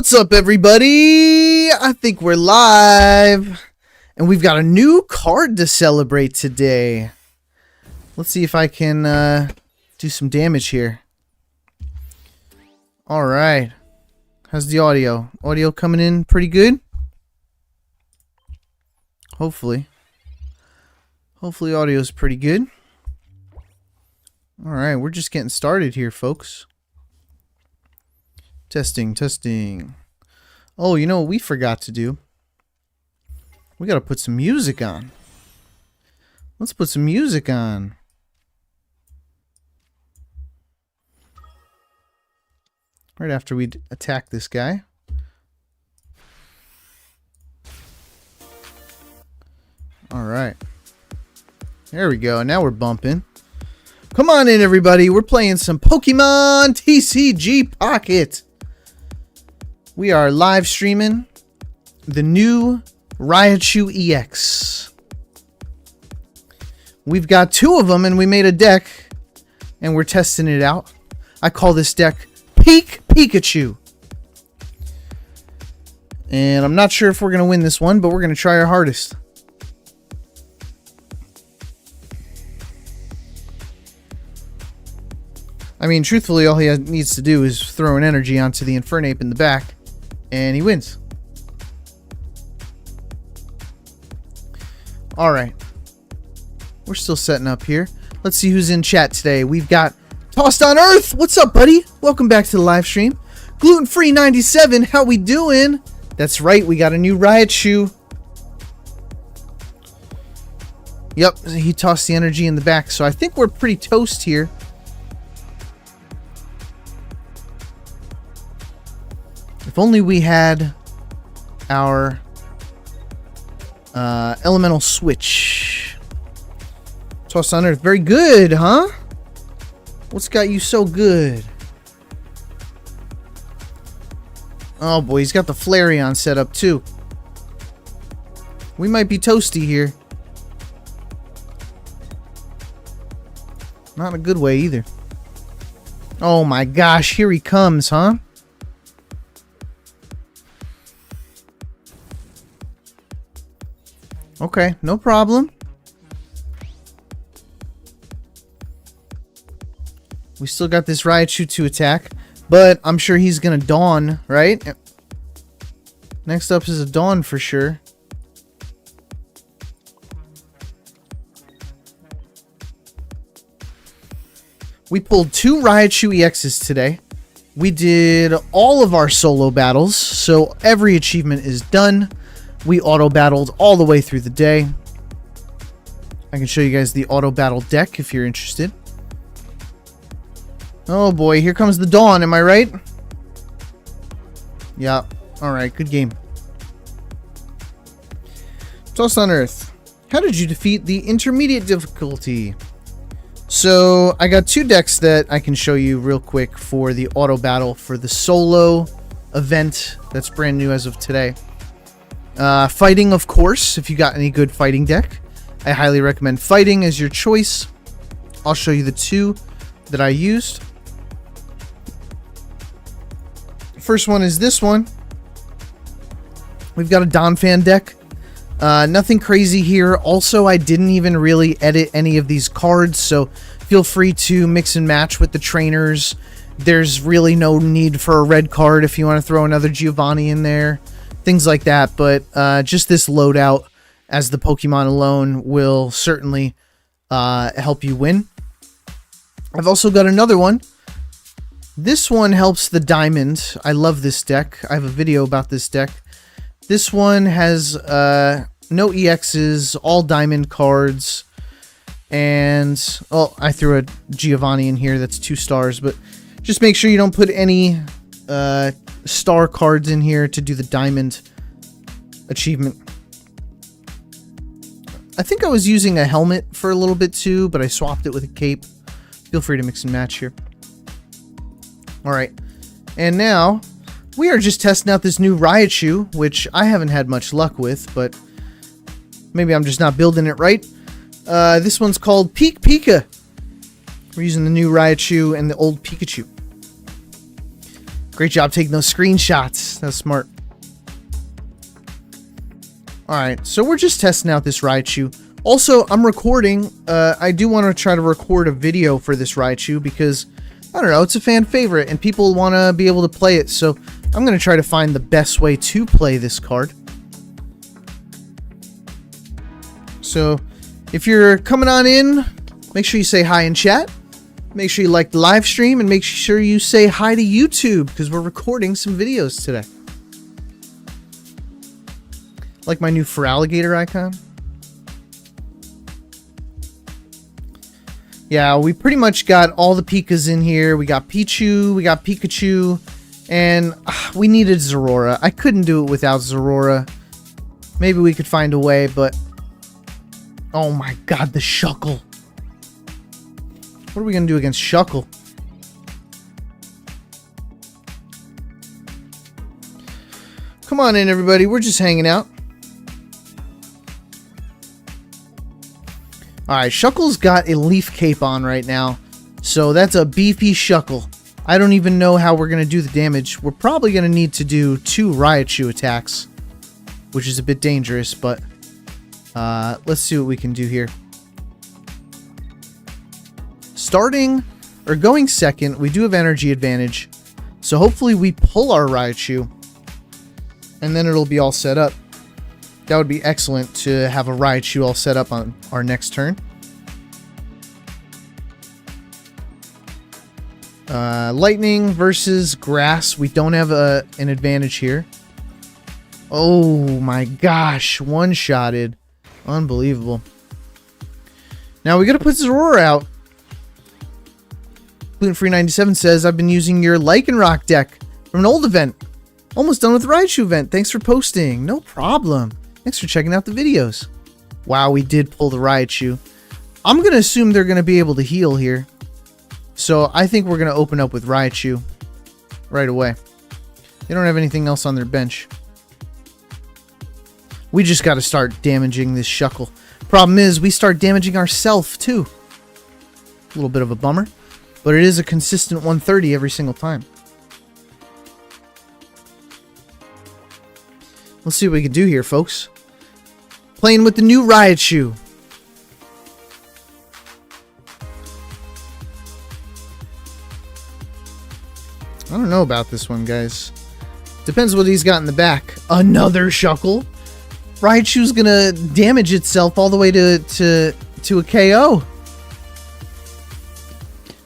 What's up, everybody? I think we're live, and we've got a new card to celebrate today. Let's see if I can do some damage here. All right. How's the audio? Audio coming in pretty good? Hopefully. Hopefully audio's pretty good. All right, we're just getting started here, folks. Testing, testing. Oh, you know what we forgot to do? We gotta put some music on. Let's put some music on. Right after we attack this guy. Alright. There we go. Now we're bumping. Come on in, everybody. We're playing some Pokemon TCG Pocket. We are live streaming the new Raichu EX. We've got two of them, and we made a deck, and we're testing it out. I call this deck Peak Pikachu. And I'm not sure if we're going to win this one, but we're going to try our hardest. I mean, truthfully, all he needs to do is throw an energy onto the Infernape in the back, and he wins. Alright. We're still setting up here. Let's see who's in chat today. We've got Tossed on Earth. What's up, buddy? Welcome back to the live stream. Gluten-Free 97. How we doing? That's right. We got a new Raichu. Yep. He tossed the energy in the back. So I think we're pretty toast here. If only we had our elemental switch. Toss on Earth. Very good, huh? What's got you so good? Oh boy, he's got the Flareon set up too. We might be toasty here. Not in a good way either. Oh my gosh, here he comes, huh? Okay, no problem. We still got this Raichu to attack, but I'm sure he's gonna Dawn, right? Next up is a Dawn for sure. We pulled two Raichu EXs today. We did all of our solo battles, so every achievement is done. We auto-battled all the way through the day. I can show you guys the auto-battle deck if you're interested. Oh boy, here comes the Dawn, am I right? Yeah, alright, good game. Toss on Earth. How did you defeat the intermediate difficulty? So, I got two decks that I can show you real quick for the auto-battle for the solo event that's brand new as of today. Fighting, of course, if you got any good fighting deck. I highly recommend fighting as your choice. I'll show you the two that I used. First one is this one. We've got a Donphan deck. Nothing crazy here. Also, I didn't even really edit any of these cards, so feel free to mix and match with the trainers. There's really no need for a red card if you want to throw another Giovanni in there. Things like that, but just this loadout as the Pokemon alone will certainly help you win. I've also got another one. This one helps the Diamond. I love this deck. I have a video about this deck. This one has no EXs, all Diamond cards, and oh, I threw a Giovanni in here that's 2 stars, but just make sure you don't put any star cards in here to do the Diamond achievement. I think I was using a helmet for a little bit too, but I swapped it with a cape. Feel free to mix and match here. Alright, and now we are just testing out this new Raichu, which I haven't had much luck with, but maybe I'm just not building it right. This one's called Peak Pika. We're using the new Raichu and the old Pikachu. Great job taking those screenshots. That's smart. Alright, so we're just testing out this Raichu. Also, I'm recording. I do want to try to record a video for this Raichu because, I don't know, it's a fan favorite and people want to be able to play it. So I'm going to try to find the best way to play this card. So if you're coming on in, make sure you say hi in chat. Make sure you like the live stream and make sure you say hi to YouTube because we're recording some videos today. Like my new Feraligatr icon. Yeah, we pretty much got all the Pikas in here. We got Pichu, we got Pikachu, and we needed Zorora. I couldn't do it without Zorora. Maybe we could find a way, but... Oh my god, the Shuckle. What are we going to do against Shuckle? Come on in, everybody. We're just hanging out. Alright, Shuckle's got a Leaf Cape on right now. So that's a beefy Shuckle. I don't even know how we're going to do the damage. We're probably going to need to do 2 Raichu attacks. Which is a bit dangerous, but... let's see what we can do here. Starting, or going second, we do have energy advantage. So hopefully we pull our Raichu. And then it'll be all set up. That would be excellent to have a Raichu all set up on our next turn. Lightning versus grass. We don't have an advantage here. Oh my gosh. One-shotted. Unbelievable. Now we gotta put Zorora out. Gluten-Free97 says, I've been using your Lycanroc deck from an old event. Almost done with the Raichu event. Thanks for posting. No problem. Thanks for checking out the videos. Wow, we did pull the Raichu. I'm going to assume they're going to be able to heal here. So I think we're going to open up with Raichu right away. They don't have anything else on their bench. We just got to start damaging this Shuckle. Problem is, we start damaging ourselves too. A little bit of a bummer. But it is a consistent 130 every single time. Let's see what we can do here, folks. Playing with the new Raichu. I don't know about this one, guys. Depends what he's got in the back. Another Shuckle. Raichu's gonna damage itself all the way to a KO.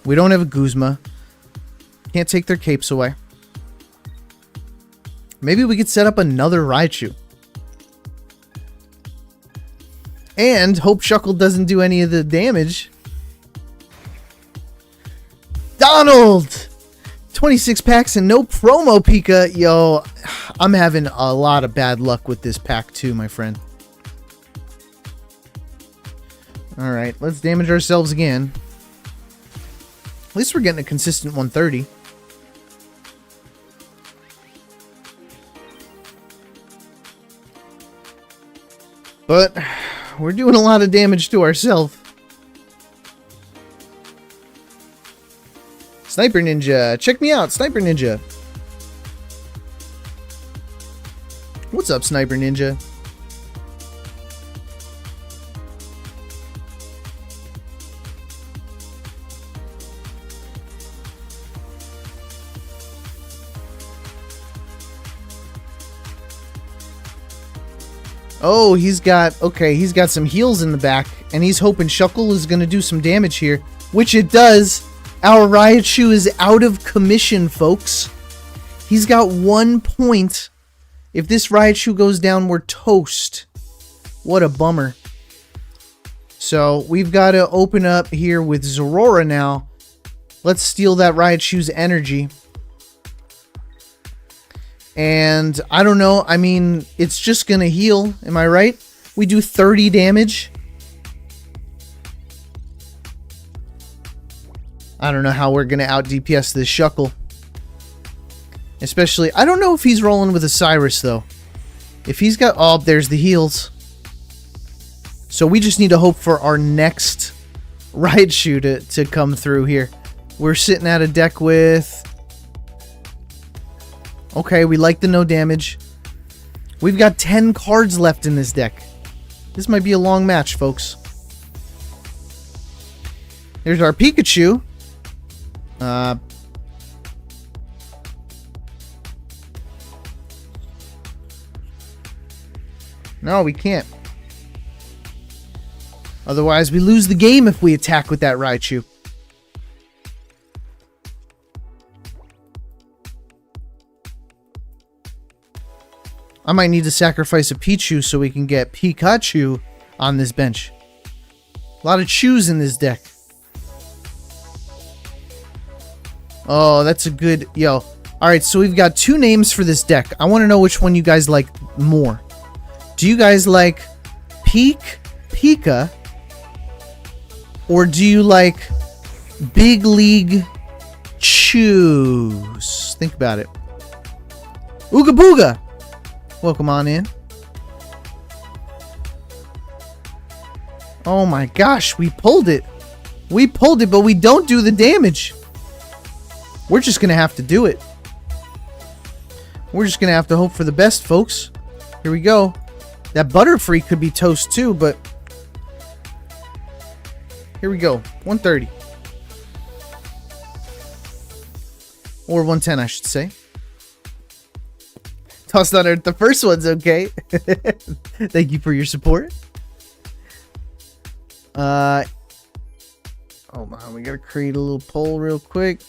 We don't have a Guzma. Can't take their capes away. Maybe we could set up another Raichu. And hope Shuckle doesn't do any of the damage. Donald! 26 packs and no promo Pika. Yo, I'm having a lot of bad luck with this pack too, my friend. Alright, let's damage ourselves again. At least we're getting a consistent 130. But we're doing a lot of damage to ourselves. Sniper Ninja, check me out, Sniper Ninja. What's up, Sniper Ninja? Oh, he's got some heals in the back, and he's hoping Shuckle is going to do some damage here, which it does. Our Raichu is out of commission, folks. He's got 1 point. If this Raichu goes down, we're toast. What a bummer. So, we've got to open up here with Zorora now. Let's steal that Raichu's energy. And I don't know, I mean, it's just gonna heal, am I right? We do 30 damage. I don't know how we're gonna out DPS this Shuckle. Especially, I don't know if he's rolling with a Cyrus though. If he's got, oh, there's the heals. So we just need to hope for our next Raichu to come through here. We're sitting at a deck with Okay, we like the no damage. We've got 10 cards left in this deck. This might be a long match, folks. Here's our Pikachu. No, we can't. Otherwise, we lose the game if we attack with that Raichu. I might need to sacrifice a Pichu so we can get Pikachu on this bench. A lot of chews in this deck. Oh, that's a good... Yo. Alright, so we've got 2 names for this deck. I want to know which one you guys like more. Do you guys like Peak Pika? Or do you like Big League Chews? Think about it. Ooga Booga! Welcome on in. Oh my gosh, we pulled it. We pulled it, but we don't do the damage. We're just going to have to do it. We're just going to have to hope for the best, folks. Here we go. That Butterfree could be toast too, but... Here we go. 130. Or 110, I should say. Tossed on Earth. The first one's okay. Thank you for your support. Hold on. We got to create a little poll real quick.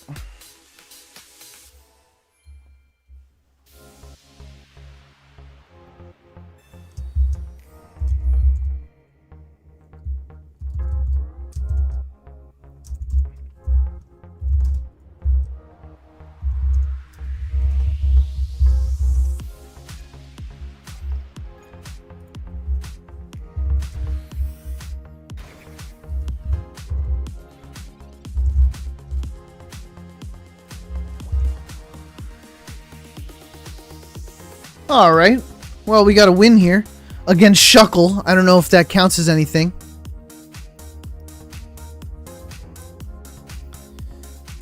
Alright. Well, we got a win here. Against Shuckle. I don't know if that counts as anything.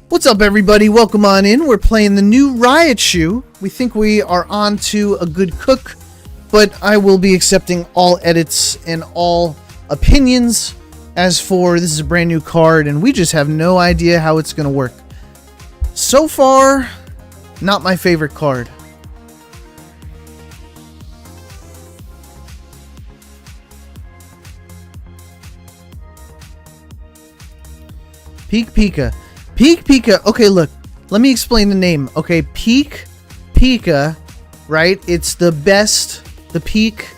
What's up, everybody? Welcome on in. We're playing the new Raichu. We think we are on to a good cook, but I will be accepting all edits and all opinions. As for, this is a brand new card, and we just have no idea how it's going to work. So far, not my favorite card. Peak Pika. Peak Pika. Okay, look. Let me explain the name. Okay, Peak Pika, right? It's the best, the peak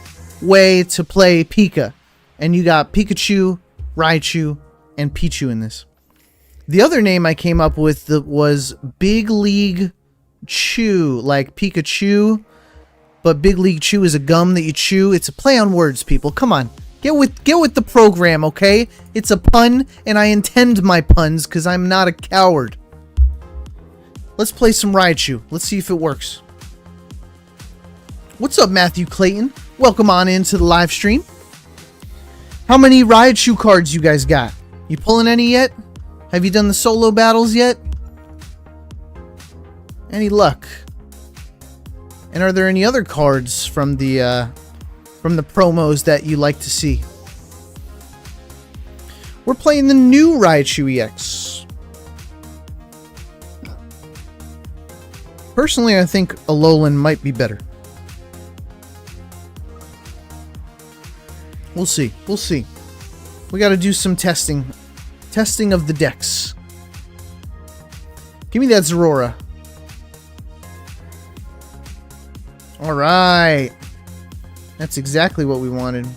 way to play Pika. And you got Pikachu, Raichu, and Pichu in this. The other name I came up with was Big League Chew, like Pikachu, but Big League Chew is a gum that you chew. It's a play on words, people. Come on. Get with the program, okay? It's a pun, and I intend my puns, because I'm not a coward. Let's play some Raichu. Let's see if it works. What's up, Matthew Clayton? Welcome on into the live stream. How many Raichu cards you guys got? You pulling any yet? Have you done the solo battles yet? Any luck? And are there any other cards from the promos that you like to see? We're playing the new Raichu EX. Personally, I think Alolan might be better. We'll see. We'll see. We got to do some testing. Testing of the decks. Give me that Zorora. Alright. That's exactly what we wanted.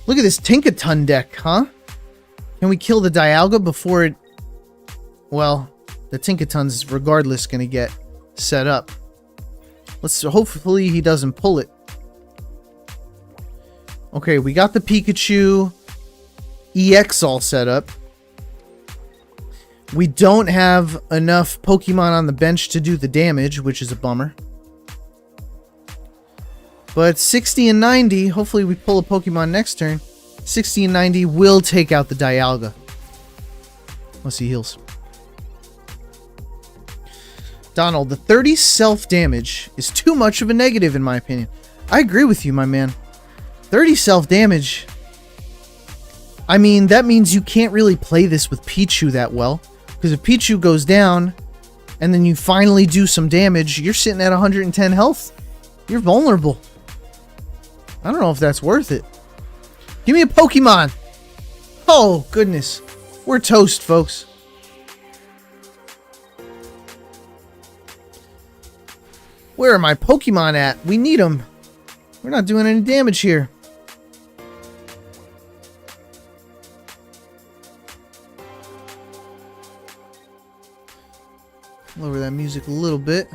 Look at this Tinkaton deck, huh? Can we kill the Dialga before it... Well, the Tinkaton's regardless going to get set up. Hopefully he doesn't pull it. Okay, we got the Pikachu EX all set up. We don't have enough Pokemon on the bench to do the damage, which is a bummer. But 60 and 90, hopefully we pull a Pokemon next turn. 1690 will take out the Dialga. Unless he heals. Donald, the 30 self-damage is too much of a negative in my opinion. I agree with you, my man. 30 self-damage. I mean, that means you can't really play this with Pichu that well. Because if Pichu goes down, and then you finally do some damage, you're sitting at 110 health. You're vulnerable. I don't know if that's worth it. Give me a Pokemon! Oh, goodness. We're toast, folks. Where are my Pokemon at? We need them. We're not doing any damage here. Lower that music a little bit.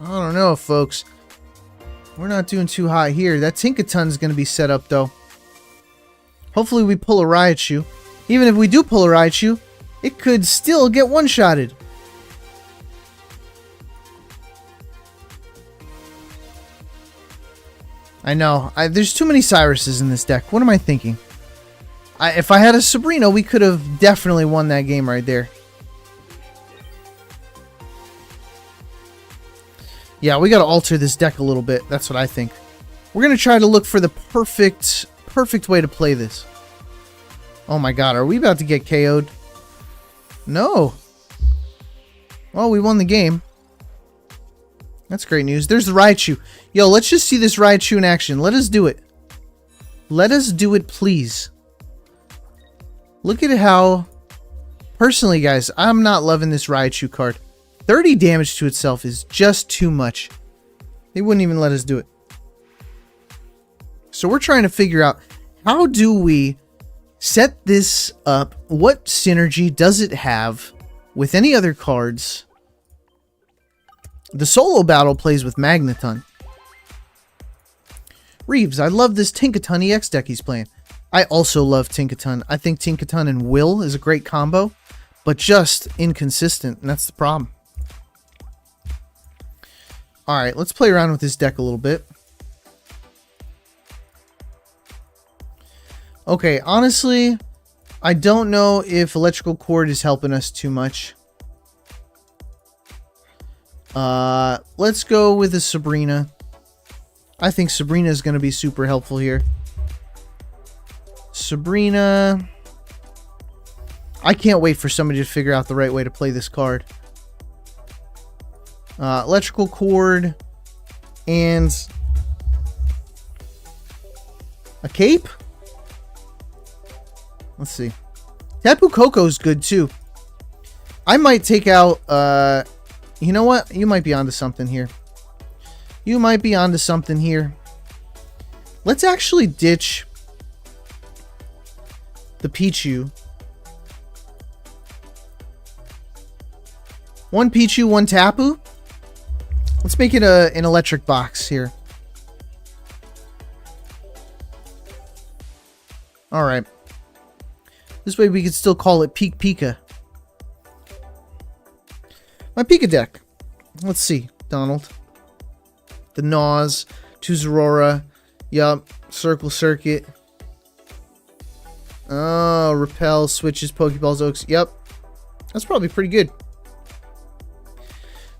I don't know, folks. We're not doing too hot here. That Tinkaton's going to be set up, though. Hopefully we pull a Raichu. Even if we do pull a Raichu, it could still get one-shotted. I know. There's too many Cyruses in this deck. What am I thinking? If I had a Sabrina, we could have definitely won that game right there. Yeah, we got to alter this deck a little bit. That's what I think. We're going to try to look for the perfect way to play this. Oh my god, are we about to get KO'd? No. Well, we won the game. That's great news. There's the Raichu. Yo, let's just see this Raichu in action. Let us do it. Let us do it, please. Look at how... Personally, guys, I'm not loving this Raichu card. 30 damage to itself is just too much. They wouldn't even let us do it. So we're trying to figure out, how do we set this up? What synergy does it have with any other cards? The solo battle plays with Magneton. Reeves, I love this Tinkaton EX deck he's playing. I also love Tinkaton. I think Tinkaton and Will is a great combo, but just inconsistent, and that's the problem. Alright, let's play around with this deck a little bit. Okay, honestly, I don't know if Electrical Cord is helping us too much. Let's go with a Sabrina. I think Sabrina is going to be super helpful here. Sabrina. I can't wait for somebody to figure out the right way to play this card. Electrical Cord and a cape? Let's see. Tapu Koko's good too. I might take out you know what? You might be onto something here. You might be onto something here. Let's actually ditch the Pichu. One Pichu, one Tapu. Let's make it an electric box here. Alright. This way we could still call it Peak Pika. My Pika deck. Let's see, Donald. The Naws, to Zorora. Yup. Circle Circuit. Oh, Repel, Switches, Pokeballs, Oaks. Yep. That's probably pretty good.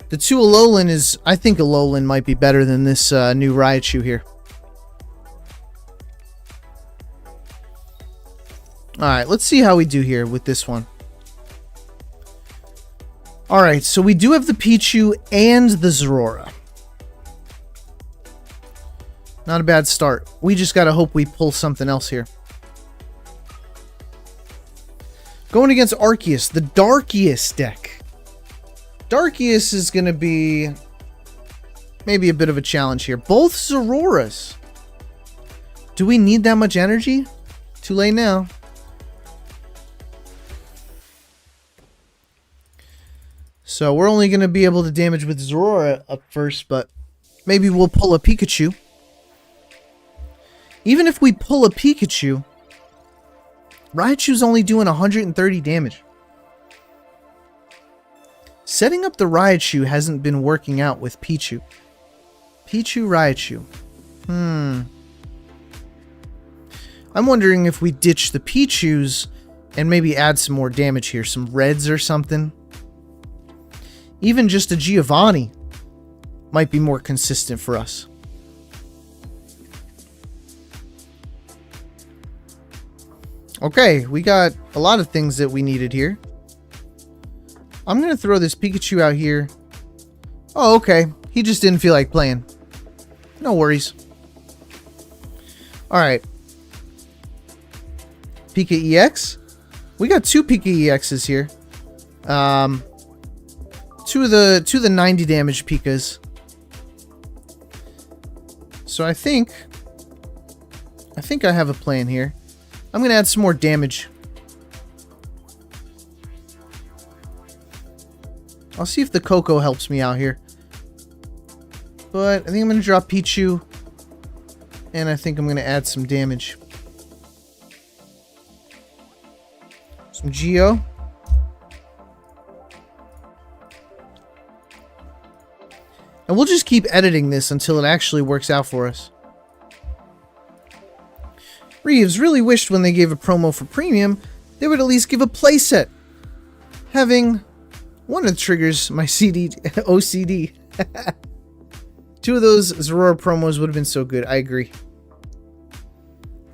The 2 Alolan is... I think Alolan might be better than this new Raichu here. Alright, let's see how we do here with this one. Alright, so we do have the Pichu and the Zorora. Not a bad start. We just gotta hope we pull something else here. Going against Arceus, the Darkius deck. Darkius is gonna be maybe a bit of a challenge here. Both Zororas. Do we need that much energy? Too late now. So we're only going to be able to damage with Zorora up first, but maybe we'll pull a Pikachu. Even if we pull a Pikachu, Raichu's only doing 130 damage. Setting up the Raichu hasn't been working out with Pichu. Pichu, Raichu. I'm wondering if we ditch the Pichus and maybe add some more damage here. Some reds or something. Even just a Giovanni might be more consistent for us. Okay, we got a lot of things that we needed here. I'm going to throw this Pikachu out here. Oh, okay. He just didn't feel like playing. No worries. Alright. Pika EX. We got 2 Pika EXs here. Two of the 90 damage Pikas. So I think I have a plan here. I'm going to add some more damage. I'll see if the Coco helps me out here. But I think I'm going to drop Pichu. And I think I'm going to add some damage. Some Geo. And we'll just keep editing this until it actually works out for us. Reeves really wished when they gave a promo for Premium, they would at least give a playset. Having one of the triggers my OCD. 2 of those Zorora promos would have been so good. I agree.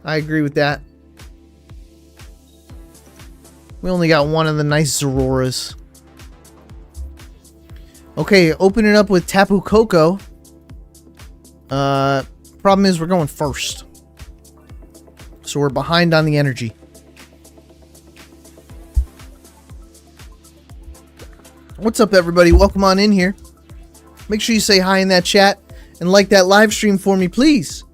I agree with that. We only got one of the nice Zororas. Okay, open it up with Tapu Koko. Problem is we're going first. So we're behind on the energy. What's up, everybody? Welcome on in here. Make sure you say hi in that chat and like that live stream for me, please.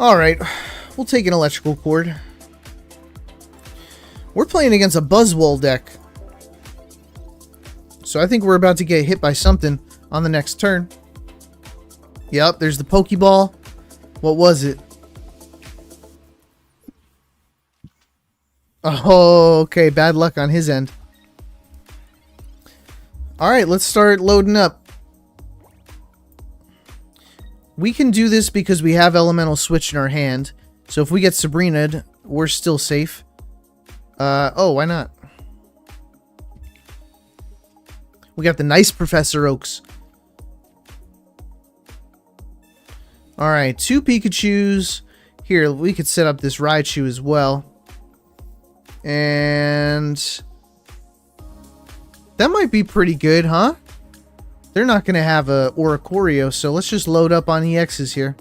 Alright, we'll take an electrical cord. We're playing against a Buzzwole deck. So I think we're about to get hit by something on the next turn. Yep, there's the Pokeball. What was it? Oh, okay. Bad luck on his end. Alright, let's start loading up. We can do this because we have Elemental Switch in our hand. So if we get Sabrina'd, we're still safe. Oh, why not? We got the nice Professor Oaks. Alright, 2 Pikachus. Here, we could set up this Raichu as well. And that might be pretty good, huh? They're not going to have a Oricorio, so let's just load up on EXs here.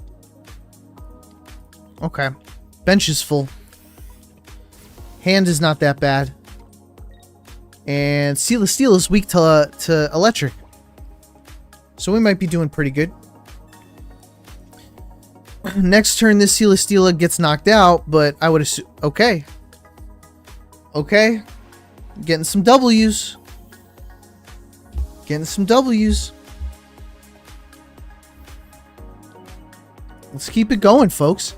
Okay. Bench is full. Hand is not that bad. And Celesteela is weak to electric. So we might be doing pretty good. Next turn, this Celesteela gets knocked out, but I would assume... Okay. Okay. Getting some W's. Getting some W's. Let's keep it going, folks.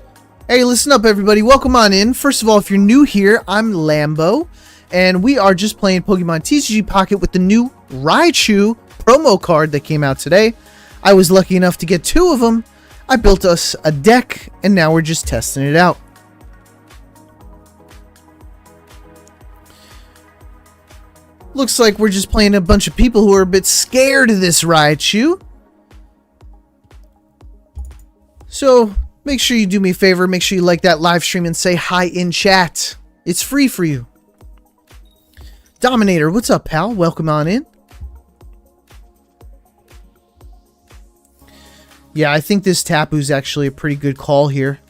Hey, listen up, everybody. Welcome on in. First of all, if you're new here, I'm Lambo. And we are just playing Pokemon TCG Pocket with the new Raichu promo card that came out today. I was lucky enough to get 2 of them. I built us a deck, and now we're just testing it out. Looks like we're just playing a bunch of people who are a bit scared of this Raichu. So, make sure you do me a favor. Make sure you like that live stream and say hi in chat. It's free for you. Dominator, what's up, pal? Welcome on in. Yeah, I think this Tapu's actually a pretty good call here.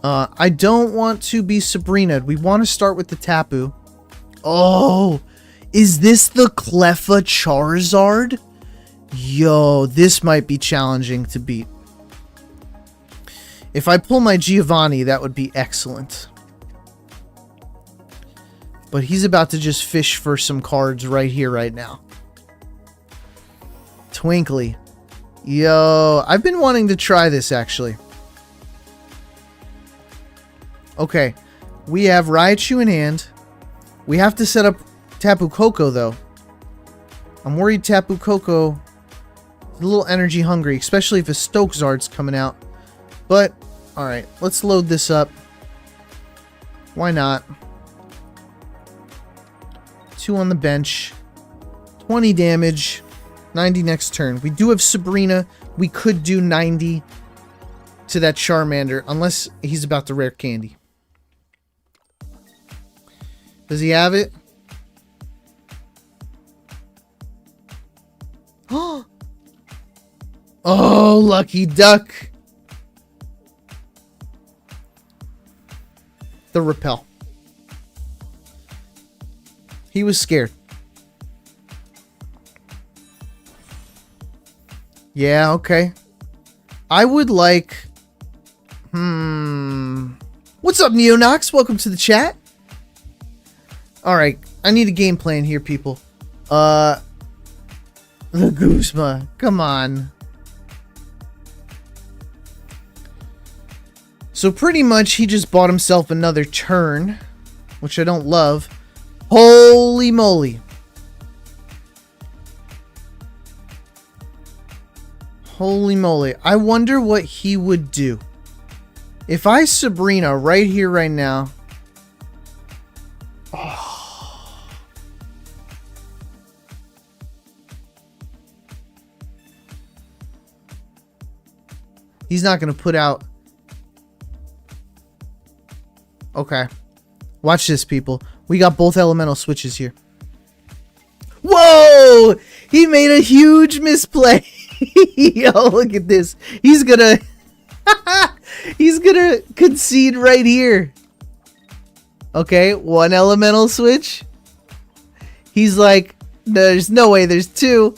I don't want to be Sabrina. We want to start with the Tapu. Oh, is this the Cleffa Charizard? Yo, this might be challenging to beat. If I pull my Giovanni, that would be excellent. But he's about to just fish for some cards right here, right now. Twinkly. Yo, I've been wanting to try this, actually. Okay. We have Raichu in hand. We have to set up Tapu Koko, though. I'm worried Tapu Koko is a little energy hungry, especially if a Stokezard's coming out. But, alright, let's load this up. Why not? 2 on the bench. 20 damage. 90 next turn. We do have Sabrina. We could do 90 to that Charmander, unless he's about to rare candy. Does he have it? Oh, lucky duck. The repel. He was scared. Yeah, okay. I would like... What's up, Neonox? Welcome to the chat. Alright, I need a game plan here, people. The Guzma. Come on. So pretty much he just bought himself another turn, which I don't love. Holy moly. Holy moly. I wonder what he would do. If I Sabrina right here, right now. Oh. He's not going to put out. Okay. Watch this, people. We got both elemental switches here. Whoa! He made a huge misplay. Yo, look at this. He's gonna... he's gonna concede right here. Okay, 1 elemental switch. He's like, there's no way there's 2.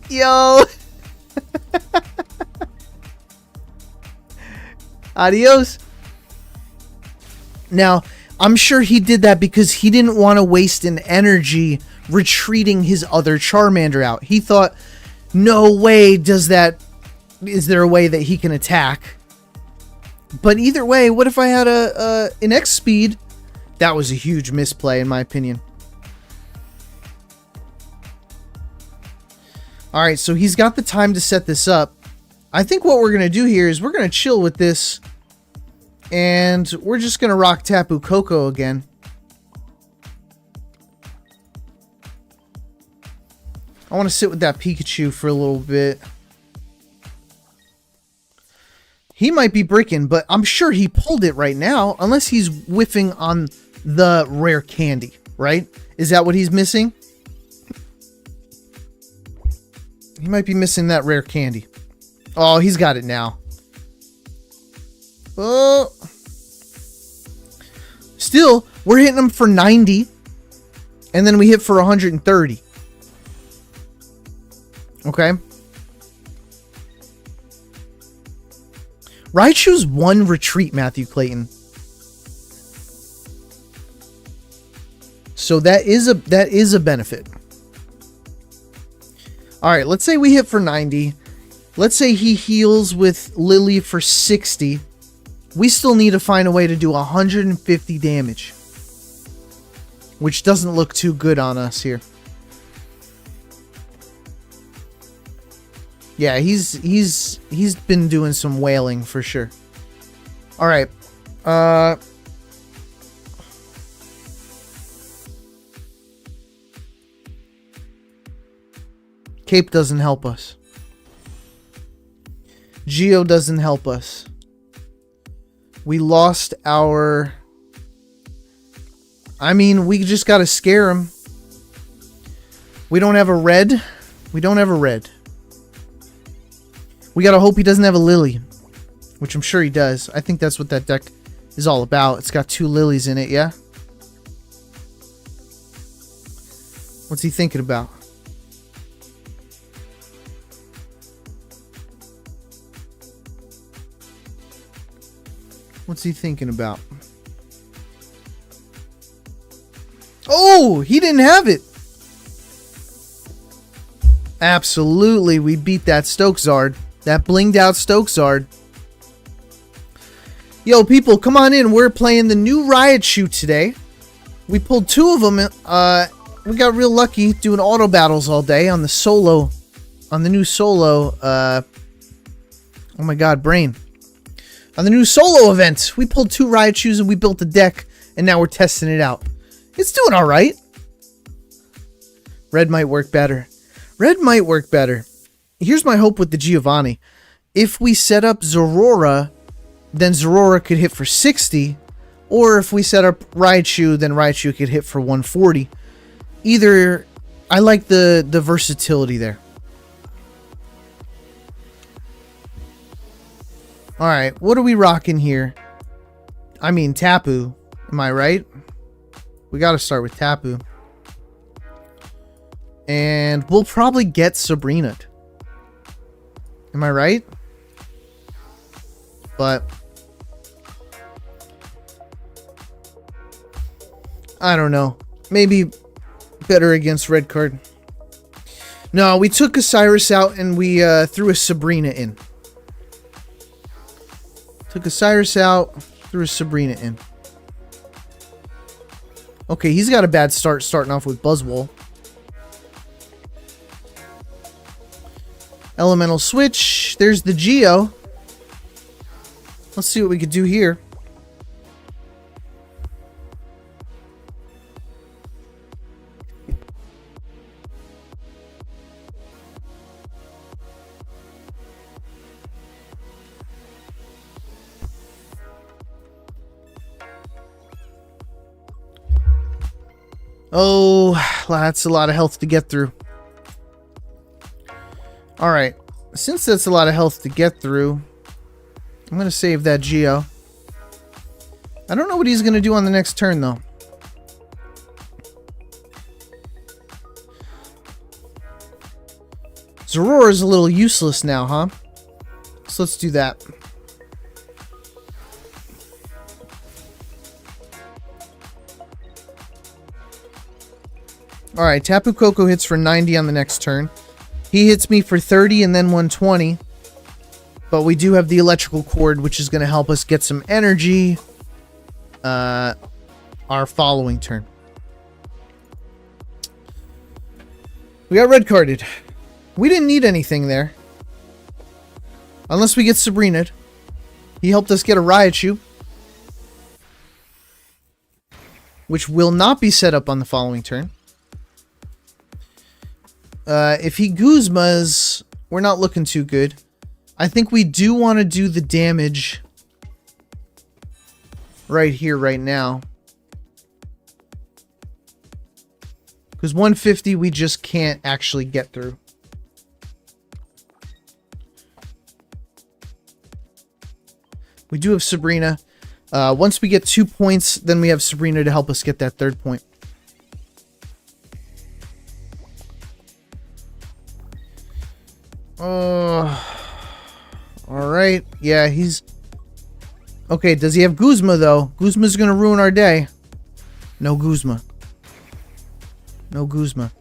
Yo! Adios. Now, I'm sure he did that because he didn't want to waste an energy retreating his other Charmander out. He thought, no way does that... Is there a way that he can attack? But either way, what if I had an X speed? That was a huge misplay, in my opinion. Alright, so he's got the time to set this up. I think what we're going to do here is we're going to chill with this. And we're just going to rock Tapu Koko again. I want to sit with that Pikachu for a little bit. He might be bricking, but I'm sure he pulled it right now. Unless he's whiffing on the rare candy, right? Is that what he's missing? He might be missing that rare candy. Oh, he's got it now. Oh. Still, we're hitting him for 90. And then we hit for 130. Okay. Raichu's 1 retreat, Matthew Clayton. So that is a benefit. Alright, let's say we hit for 90. Let's say he heals with Lily for 60. We still need to find a way to do 150 damage. Which doesn't look too good on us here. Yeah, he's been doing some wailing for sure. All right. Cape doesn't help us. Geo doesn't help us. We lost our... I mean, we just gotta scare him. We don't have a red. We don't have a red. We gotta hope he doesn't have a Lily. Which I'm sure he does. I think that's what that deck is all about. It's got 2 lilies in it, yeah? What's he thinking about? What's he thinking about? Oh, he didn't have it. Absolutely, we beat that Stokezard. That blinged out Stokezard. Yo, people, come on in. We're playing the new Raichu today. We pulled 2 of them we got real lucky doing auto battles all day on the solo, on the new solo, oh my god, brain. On the new solo event, we pulled 2 Raichus and we built a deck, and now we're testing it out. It's doing alright. Red might work better. Red might work better. Here's my hope with the Giovanni. If we set up Zorora, then Zorora could hit for 60, or if we set up Raichu, then Raichu could hit for 140. Either, I like the versatility there. Alright, what are we rocking here? I mean, Tapu. Am I right? We gotta start with Tapu. And we'll probably get Sabrina. Am I right? But I don't know. Maybe better against red card. No, we took a Cyrus out and we threw a Sabrina in. Took a Cyrus out, threw a Sabrina in. Okay, he's got a bad start starting off with Buzzwole. Elemental Switch. There's the Geo. Let's see what we could do here. Oh, that's a lot of health to get through. Alright, since that's a lot of health to get through, I'm going to save that Geo. I don't know what he's going to do on the next turn, though. Zorora is a little useless now, huh? So let's do that. Alright, Tapu Koko hits for 90 on the next turn. He hits me for 30 and then 120. But we do have the electrical cord, which is going to help us get some energy our following turn. We got red carded. We didn't need anything there. Unless we get Sabrina. He helped us get a Raichu, which will not be set up on the following turn. If he Guzmas, we're not looking too good. I think we do want to do the damage right here, right now. Because 150 we just can't actually get through. We do have Sabrina. Once we get 2 points, then we have Sabrina to help us get that 3rd point. Alright. Yeah, he's... Okay, does he have Guzma, though? Guzma's gonna ruin our day. No Guzma. No Guzma.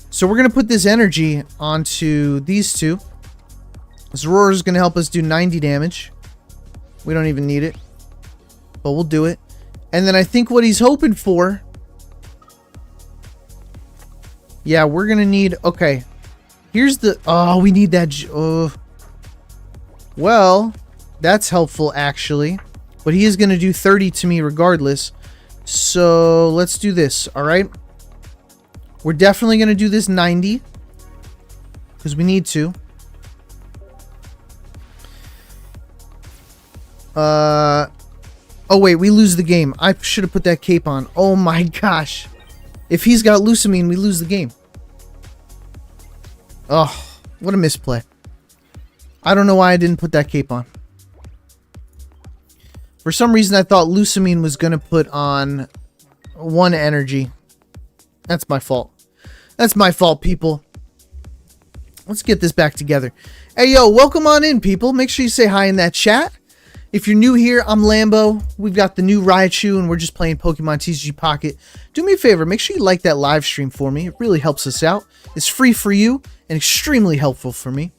So we're gonna put this energy onto these two. Zorora's gonna help us do 90 damage. We don't even need it, but we'll do it. And then I think what he's hoping for... Yeah, we're gonna need... Okay. Here's the... Oh, we need that... Well, that's helpful, actually. But he is going to do 30 to me regardless. So, let's do this, alright? We're definitely going to do this 90. Because we need to. Oh, wait, we lose the game. I should have put that cape on. Oh my gosh. If he's got Lusamine, we lose the game. Oh, what a misplay. I don't know why I didn't put that cape on. For some reason, I thought Lusamine was going to put on 1 energy. That's my fault. That's my fault, people. Let's get this back together. Hey, yo, welcome on in, people. Make sure you say hi in that chat. If you're new here, I'm Lambo. We've got the new Raichu, and we're just playing Pokemon TCG Pocket. Do me a favor, make sure you like that live stream for me. It really helps us out. It's free for you and extremely helpful for me.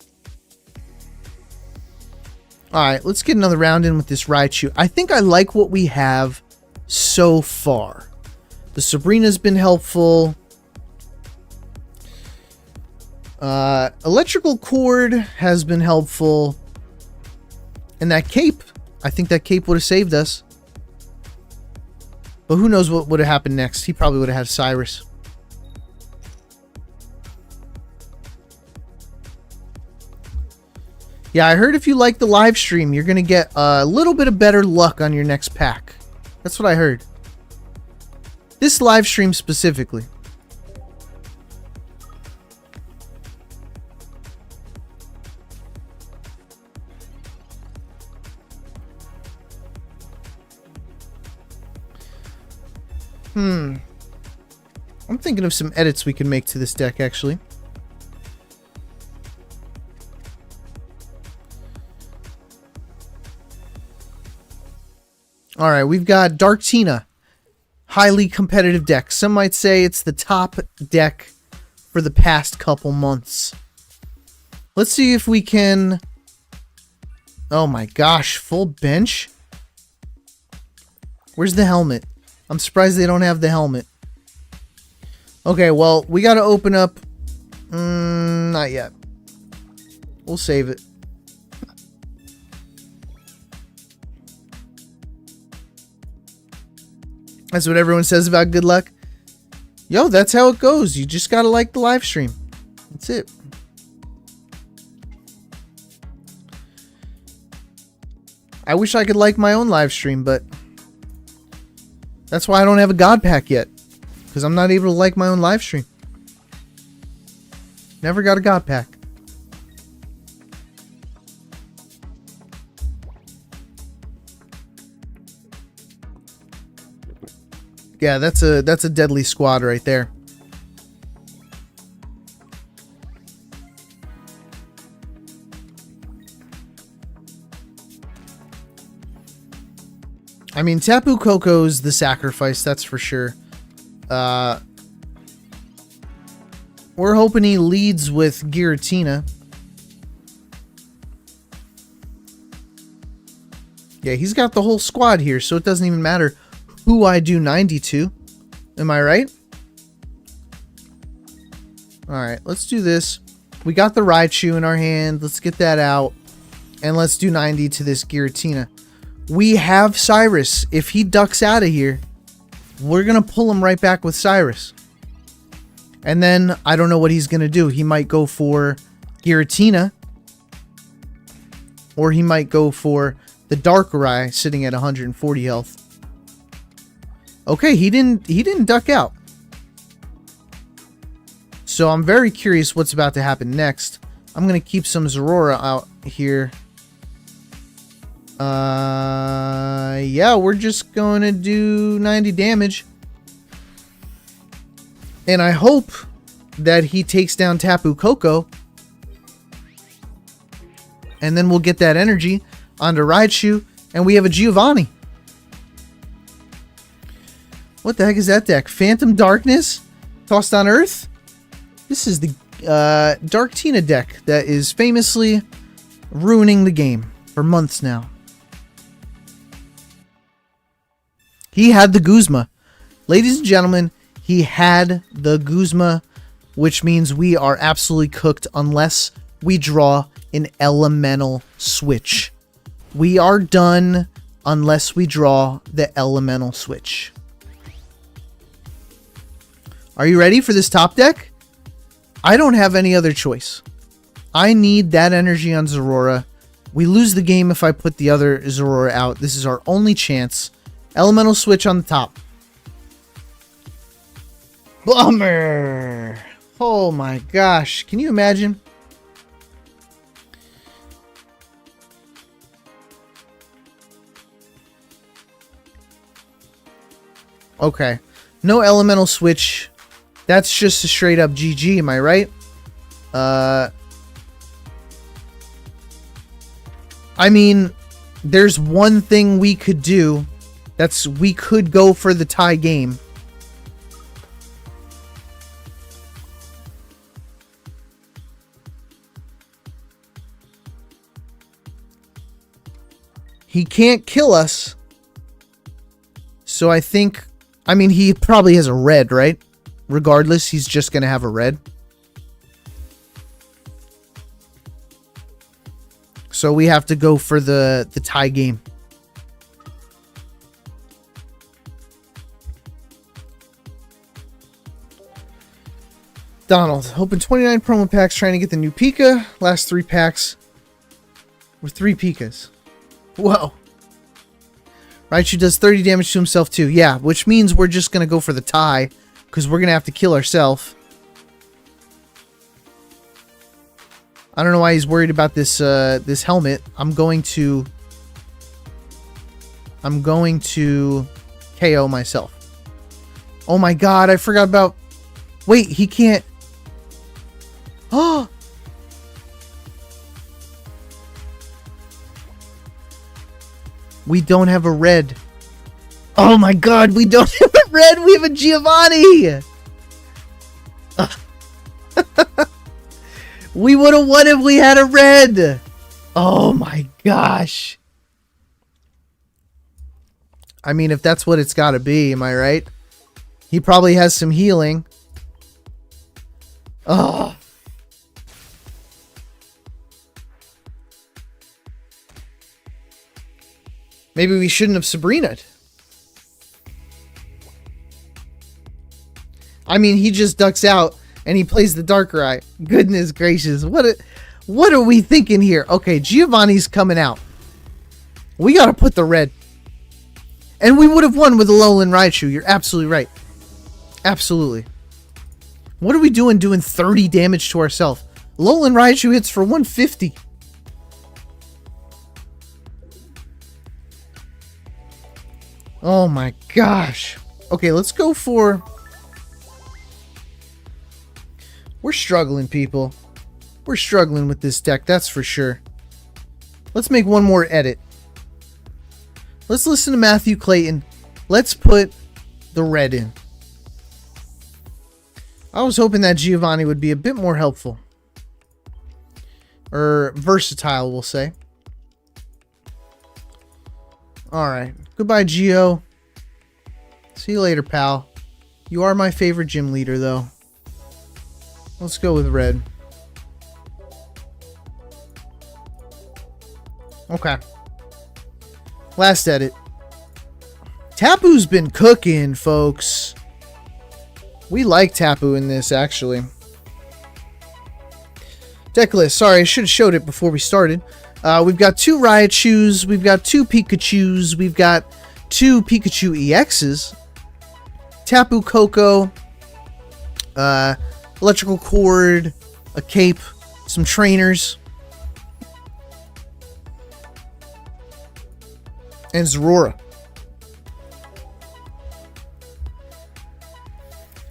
Alright, let's get another round in with this Raichu. I think I like what we have so far. The Sabrina's been helpful. Electrical Cord has been helpful. And that cape. I think that cape would have saved us. But who knows what would have happened next. He probably would have had Cyrus. Yeah, I heard if you like the live stream, you're going to get a little bit of better luck on your next pack. That's what I heard. This live stream specifically. I'm thinking of some edits we can make to this deck, actually. Alright, we've got Dark Tina. Highly competitive deck. Some might say it's the top deck for the past couple months. Let's see if we can... Oh my gosh, full bench? Where's the helmet? I'm surprised they don't have the helmet. Okay, well, we gotta open up... not yet. We'll save it. That's what everyone says about good luck. Yo, that's how it goes. You just gotta like the live stream. That's it. I wish I could like my own live stream, but that's why I don't have a God Pack yet. Because I'm not able to like my own live stream. Never got a God Pack. Yeah, that's a deadly squad right there. I mean, Tapu Koko's the sacrifice, that's for sure. We're hoping he leads with Giratina. Yeah, he's got the whole squad here, so it doesn't even matter who I do 90 to. Am I right? Alright, let's do this. We got the Raichu in our hand. Let's get that out. And let's do 90 to this Giratina. We have Cyrus. If he ducks out of here, we're going to pull him right back with Cyrus. And then, I don't know what he's going to do. He might go for Giratina. Or he might go for the Darkrai sitting at 140 health. Okay, he didn't duck out. So I'm very curious what's about to happen next. I'm going to keep some Zorora out here. Yeah, we're just going to do 90 damage. And I hope that he takes down Tapu Koko. And then we'll get that energy onto Raichu. And we have a Giovanni. What the heck is that deck? Phantom Darkness? Tossed on Earth? This is the Dark Tina deck that is famously ruining the game for months now. He had the Guzma. Ladies and gentlemen, he had the Guzma, which means we are absolutely cooked unless we draw an elemental switch. We are done unless we draw the elemental switch. Are you ready for this top deck? I don't have any other choice. I need that energy on Zorora. We lose the game if I put the other Zorora out. This is our only chance. Elemental switch on the top. Bummer! Oh my gosh. Can you imagine? Okay. No elemental switch. That's just a straight up GG, am I right? I mean, there's one thing we could do. We could go for the tie game. He can't kill us. So I think I mean, he probably has a red, right? Regardless, he's just going to have a red. So we have to go for the tie game. Donald, open 29 promo packs trying to get the new Pika. Last 3 packs were 3 Pikas. Whoa. Raichu does 30 damage to himself too. Yeah, which means we're just going to go for the tie because we're going to have to kill ourselves. I don't know why he's worried about this this helmet. I'm going to KO myself. Oh my god, I forgot about... Wait, he can't... Oh! We don't have a red. Oh my god, we don't have a red! We have a Giovanni! We would have won if we had a red! Oh my gosh. I mean, if that's what it's gotta be, am I right? He probably has some healing. Oh. Maybe we shouldn't have Sabrina'd. I mean, he just ducks out and he plays the Darkrai. Goodness gracious. What are we thinking here? Okay, Giovanni's coming out. We gotta put the red. And we would have won with a Alolan Raichu. You're absolutely right. Absolutely. What are we doing 30 damage to ourselves? Alolan Raichu hits for 150. Oh my gosh. Okay, let's go for... We're struggling, people. We're struggling with this deck, that's for sure. Let's make one more edit. Let's listen to Matthew Clayton. Let's put the red in. I was hoping that Giovanni would be a bit more helpful. Or versatile, we'll say. Alright. Goodbye, Gio. See you later, pal. You are my favorite gym leader, though. Let's go with red. Okay. Last edit. Tapu's been cooking, folks. We like Tapu in this, actually. Deck list. Sorry, I should have showed it before we started. We've got 2 Raichus. We've got 2 Pikachus. We've got 2 Pikachu EXs. Tapu Koko. Electrical Cord. A Cape. Some trainers. And Zorora.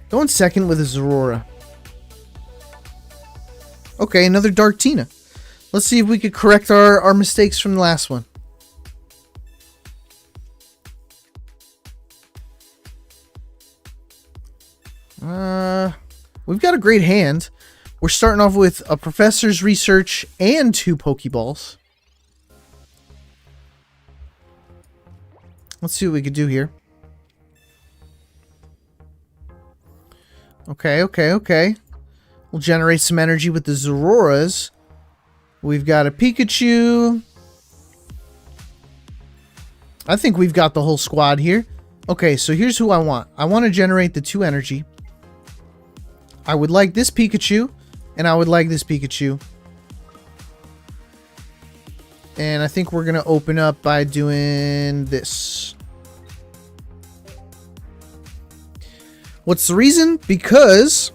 Going second with a Zorora. Okay, another Dark Tina. Let's see if we could correct our mistakes from the last one. We've got a great hand. We're starting off with a Professor's Research and 2 Pokeballs. Let's see what we could do here. Okay. We'll generate some energy with the Zororas. We've got a Pikachu. I think we've got the whole squad here. Okay, so here's who I want. I want to generate the 2 energy. I would like this Pikachu, and I would like this Pikachu. And I think we're going to open up by doing this. What's the reason? Because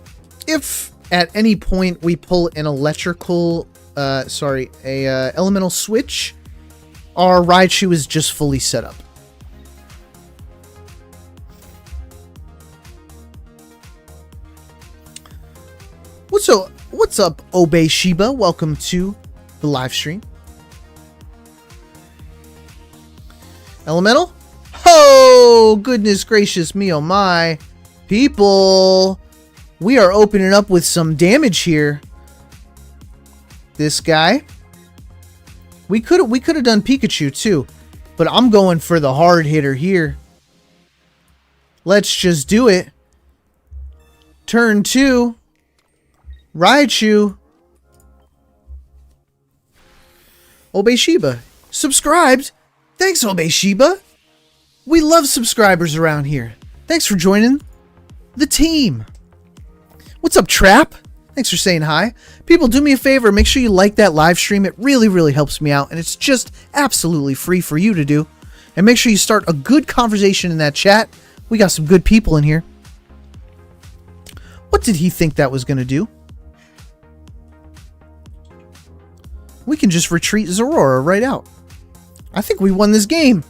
if at any point we pull an electrical, elemental switch, our Raichu is just fully set up. What's up, Obey Shiba? Welcome to the live stream. Elemental? Oh, goodness gracious me, oh my. People, we are opening up with some damage here. This guy. We could have done Pikachu too, but I'm going for the hard hitter here. Let's just do it. Turn 2. Raichu. Obey Shiba. Subscribed. Thanks, Obey Shiba. We love subscribers around here. Thanks for joining the team. What's up, Trap? Thanks for saying hi. People, do me a favor. Make sure you like that live stream. It really, really helps me out. And it's just absolutely free for you to do. And make sure you start a good conversation in that chat. We got some good people in here. What did he think that was going to do? We can just retreat Zorora right out. I think we won this game.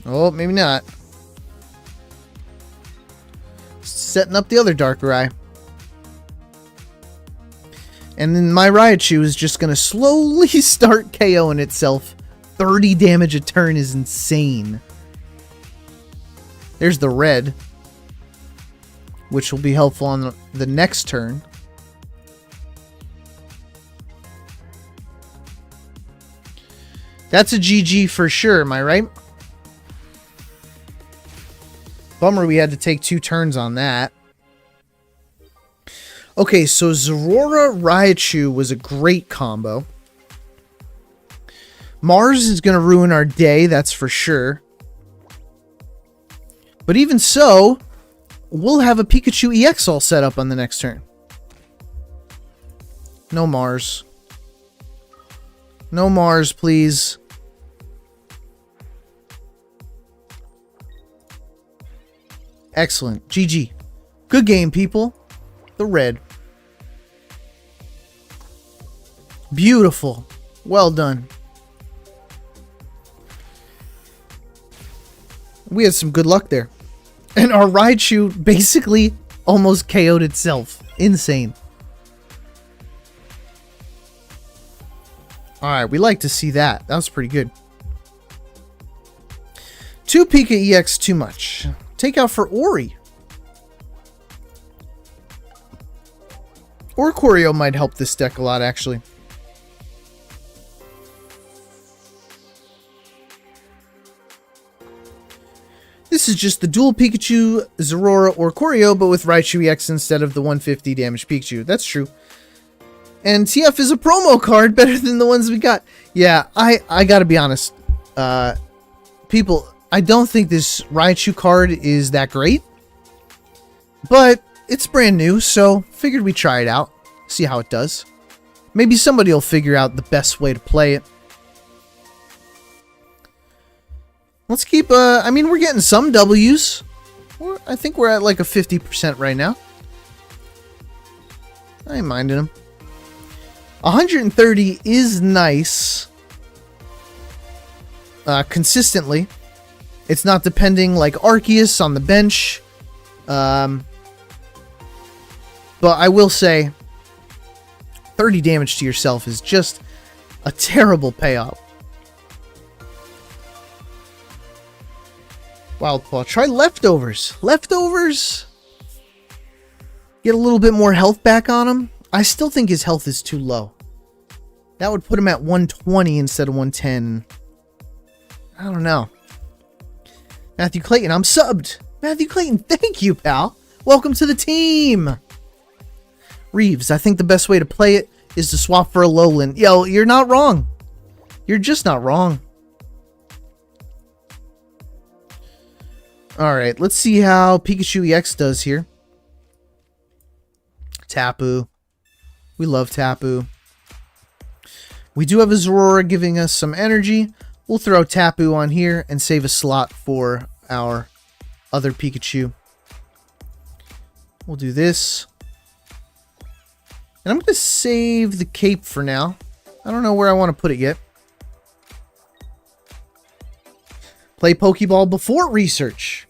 Oh, maybe not. Setting up the other Darker Eye. And then my Raichu is just going to slowly start KOing itself. 30 damage a turn is insane. There's the red, which will be helpful on the next turn. That's a GG for sure, am I right? Bummer we had to take 2 turns on that. Okay, so Zorora Raichu was a great combo. Mars is going to ruin our day, that's for sure. But even so, we'll have a Pikachu EX all set up on the next turn. No Mars. No Mars, please. Excellent. GG. Good game, people. The red. Beautiful. Well done. We had some good luck there. And our Raichu basically almost KO'd itself. Insane. Alright, we like to see that. That was pretty good. 2 Pika EX too much. Take out for Ori. Or Corio might help this deck a lot, actually. This is just the dual Pikachu, Zorora, or Corio, but with Raichu EX instead of the 150 damage Pikachu. That's true. And TF is a promo card better than the ones we got. Yeah, I gotta be honest. People, I don't think this Raichu card is that great. But it's brand new, so figured we'd try it out. See how it does. Maybe somebody will figure out the best way to play it. Let's keep, I mean, we're getting some W's. I think we're at like a 50% right now. I ain't minding them. 130 is nice. Consistently. It's not depending like Arceus on the bench. But I will say, 30 damage to yourself is just a terrible payoff. Wild Paw. Try Leftovers. Leftovers? Get a little bit more health back on him. I still think his health is too low. That would put him at 120 instead of 110. I don't know. Matthew Clayton, I'm subbed. Matthew Clayton, thank you, pal. Welcome to the team. Reeves, I think the best way to play it is to swap for a Alolan. Yo, you're not wrong. You're just not wrong. Alright, let's see how Pikachu EX does here. Tapu. We love Tapu. We do have a Zorora giving us some energy. We'll throw Tapu on here and save a slot for our other Pikachu. We'll do this. And I'm going to save the cape for now. I don't know where I want to put it yet. Play Pokeball before research.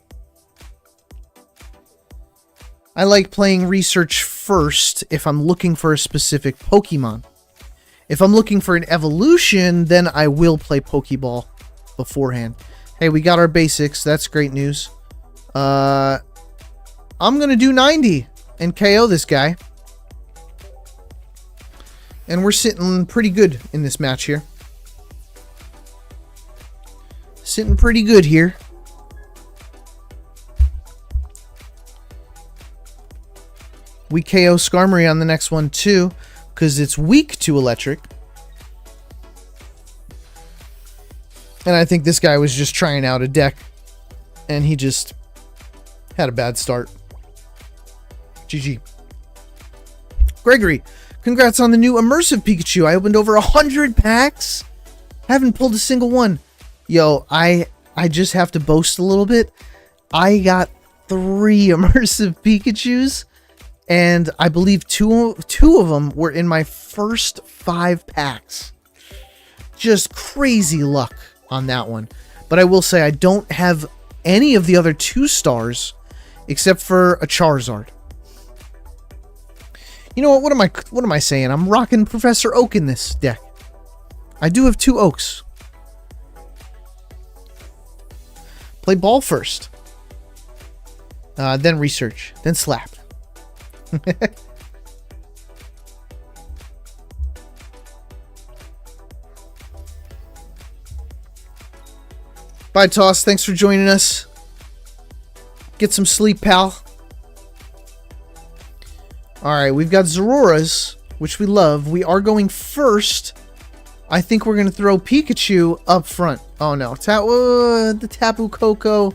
I like playing research first if I'm looking for a specific Pokemon. If I'm looking for an evolution, then I will play Pokeball beforehand. Hey, we got our basics. That's great news. I'm going to do 90 and KO this guy. And we're sitting pretty good in this match here. Sitting pretty good here. We KO Skarmory on the next one too, because it's weak to electric. And I think this guy was just trying out a deck, and he just had a bad start. GG. Gregory, congrats on the new immersive Pikachu. I opened over 100 packs. Haven't pulled a single one. Yo, I just have to boast a little bit. I got 3 immersive Pikachus, and I believe two of them were in my first 5 packs. Just crazy luck on that one. But I will say I don't have any of the other 2 stars except for a Charizard. You know what? What am I saying? I'm rocking Professor Oak in this deck. I do have 2 Oaks. Play ball first. Then research. Then slap. Bye, Toss. Thanks for joining us. Get some sleep, pal. Alright, we've got Zororas, which we love. We are going first. I think we're going to throw Pikachu up front. Oh, no. The Tapu Koko.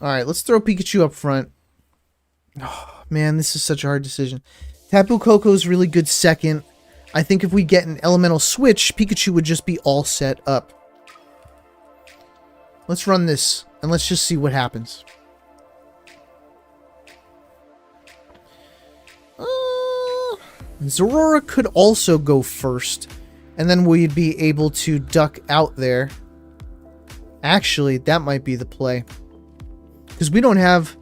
Alright, let's throw Pikachu up front. Oh, man, this is such a hard decision. Tapu Koko is really good second. I think if we get an elemental switch, Pikachu would just be all set up. Let's run this, and let's just see what happens. Zorora could also go first, and then we'd be able to duck out there. Actually, that might be the play. Because we don't have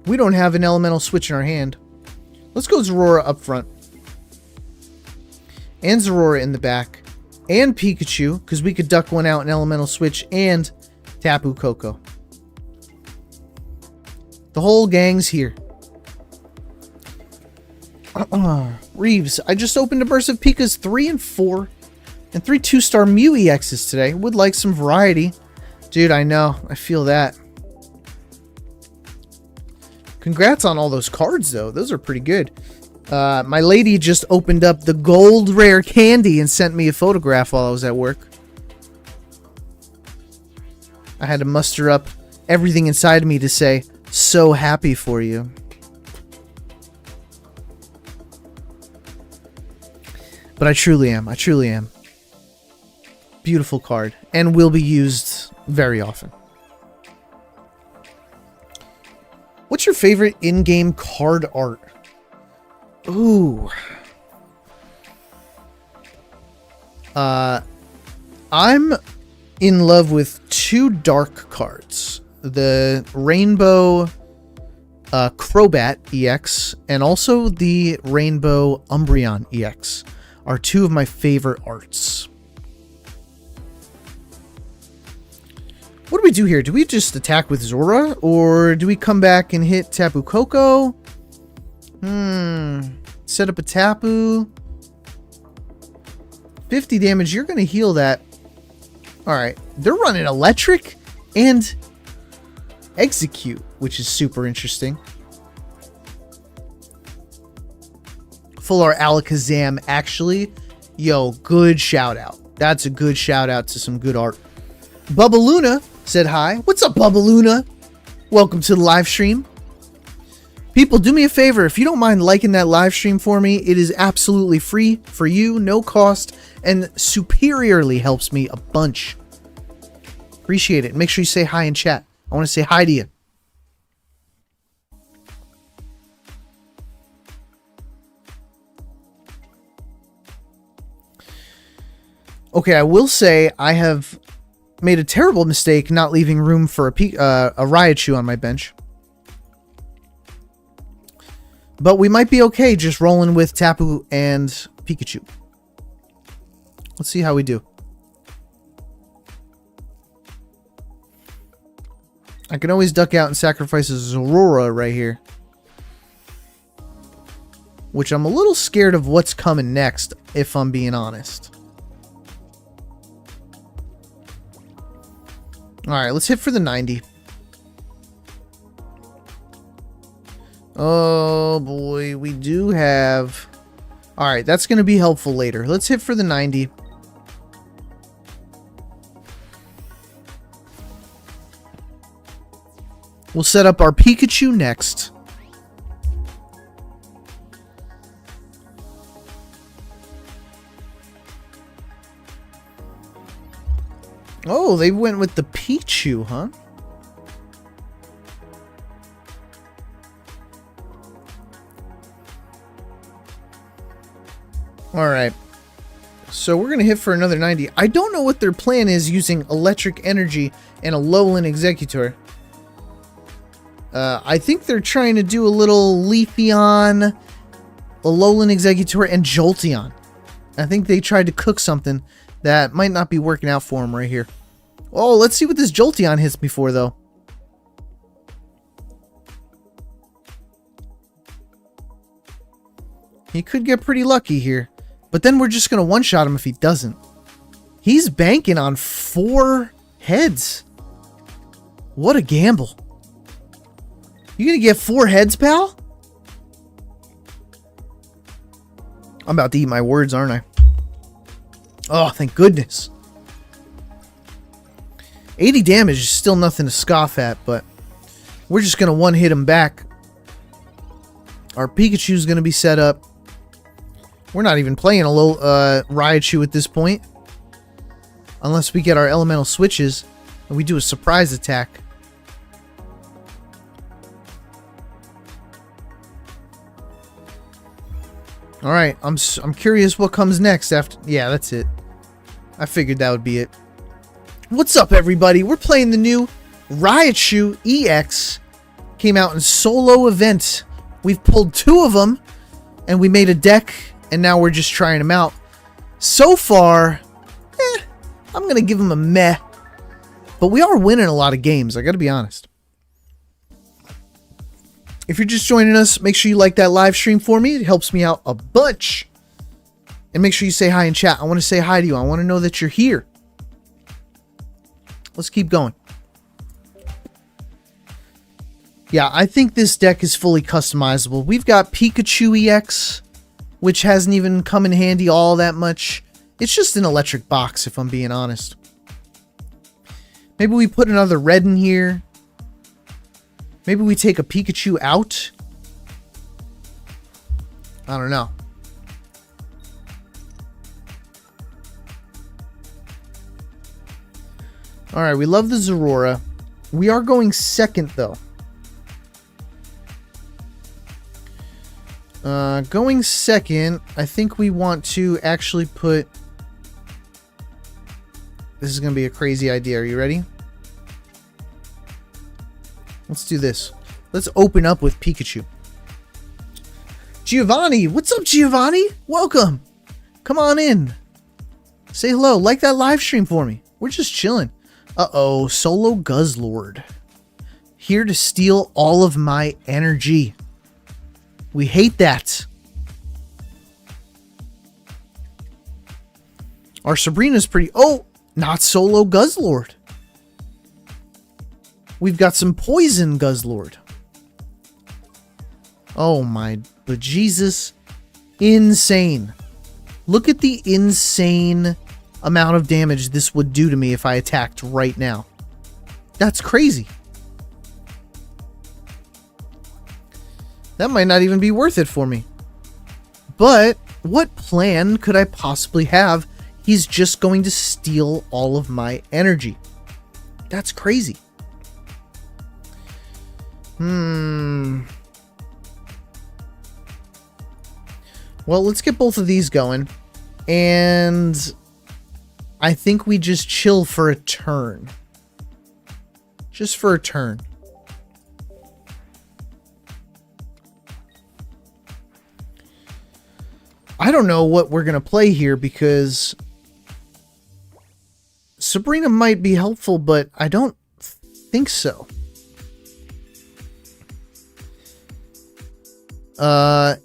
an elemental switch in our hand. Let's go Zorora up front. And Zorora in the back. And Pikachu, because we could duck one out, an elemental switch, and Tapu Koko. The whole gang's here. Reeves, I just opened Immersive Pika's 3 and 4 and 3 2-star Mew EXs today. Would like some variety. Dude, I know. I feel that. Congrats on all those cards, though. Those are pretty good. My lady just opened up the gold rare candy and sent me a photograph while I was at work. I had to muster up everything inside me to say, so happy for you. But I truly am. I truly am. Beautiful card. And will be used very often. What's your favorite in-game card art? Ooh. I'm in love with 2 dark cards. The Rainbow Crobat EX and also the Rainbow Umbreon EX are 2 of my favorite arts. What do we do here? Do we just attack with Zora? Or do we come back and hit Tapu Koko? Set up a Tapu. 50 damage. You're going to heal that. Alright. They're running Electric and Execute, which is super interesting. Full Art Alakazam, actually. Yo, good shout out. That's a good shout out to some good art. Bubba Luna said hi. What's up, Bubba Luna? Welcome to the live stream. People, do me a favor. If you don't mind liking that live stream for me, it is absolutely free for you, no cost, and superiorly helps me a bunch. Appreciate it. Make sure you say hi in chat. I want to say hi to you. Okay, I will say I have made a terrible mistake not leaving room for a Raichu on my bench. But we might be okay just rolling with Tapu and Pikachu. Let's see how we do. I can always duck out and sacrifice a Zorora right here. Which I'm a little scared of what's coming next, if I'm being honest. Alright, let's hit for the 90. Oh boy, we do have... Alright, that's going to be helpful later. Let's hit for the 90. We'll set up our Pikachu next. Oh, they went with the Pichu, huh? Alright. So we're going to hit for another 90. I don't know what their plan is using electric energy and a Alolan Exeggutor. I think they're trying to do a little Leafeon, Alolan Exeggutor, and Jolteon. I think they tried to cook something that might not be working out for them right here. Oh, let's see what this Jolteon hits me for, though. He could get pretty lucky here. But then we're just going to one-shot him if he doesn't. He's banking on 4 heads. What a gamble. You going to get 4 heads, pal? I'm about to eat my words, aren't I? Oh, thank goodness. 80 damage is still nothing to scoff at, but we're just going to one-hit him back. Our Pikachu's going to be set up. We're not even playing a low Raichu at this point. Unless we get our elemental switches and we do a surprise attack. Alright, I'm curious what comes next after... Yeah, that's it. I figured that would be it. What's up, everybody? We're playing the new Raichu EX. Came out in solo event. We've pulled 2 of them. And we made a deck. And now we're just trying them out. So far, I'm going to give them a meh. But we are winning a lot of games, I got to be honest. If you're just joining us, make sure you like that live stream for me. It helps me out a bunch. And make sure you say hi in chat. I want to say hi to you. I want to know that you're here. Let's keep going. Yeah, I think this deck is fully customizable. We've got Pikachu EX, which hasn't even come in handy all that much. It's just an electric box, if I'm being honest. Maybe we put another red in here. Maybe we take a Pikachu out. I don't know. Alright, we love the Zorora. We are going second, though. Going second, I think we want to actually put... This is going to be a crazy idea. Are you ready? Let's do this. Let's open up with Pikachu. Giovanni! What's up, Giovanni? Welcome! Come on in. Say hello. Like that live stream for me. We're just chilling. Uh-oh. Solo Guzzlord. Here to steal all of my energy. We hate that. Our Sabrina's pretty... Oh! Not Solo Guzzlord. We've got some Poison Guzzlord. Oh my bejesus. Insane. Look at the insane amount of damage this would do to me if I attacked right now. That's crazy. That might not even be worth it for me. But what plan could I possibly have? He's just going to steal all of my energy. That's crazy. Well, let's get both of these going. And I think we just chill for a turn. Just for a turn. I don't know what we're going to play here because Sabrina might be helpful, but I don't think so.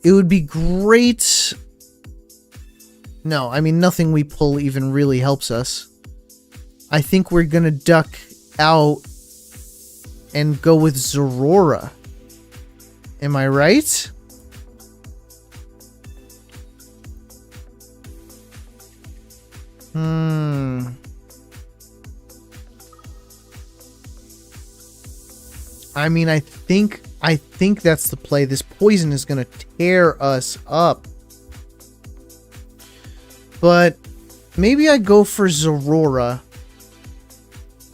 It would be great. No, I mean, nothing we pull even really helps us. I think we're going to duck out and go with Zorora. Am I right? I mean, I think that's the play. This poison is going to tear us up. But maybe I go for Zorora.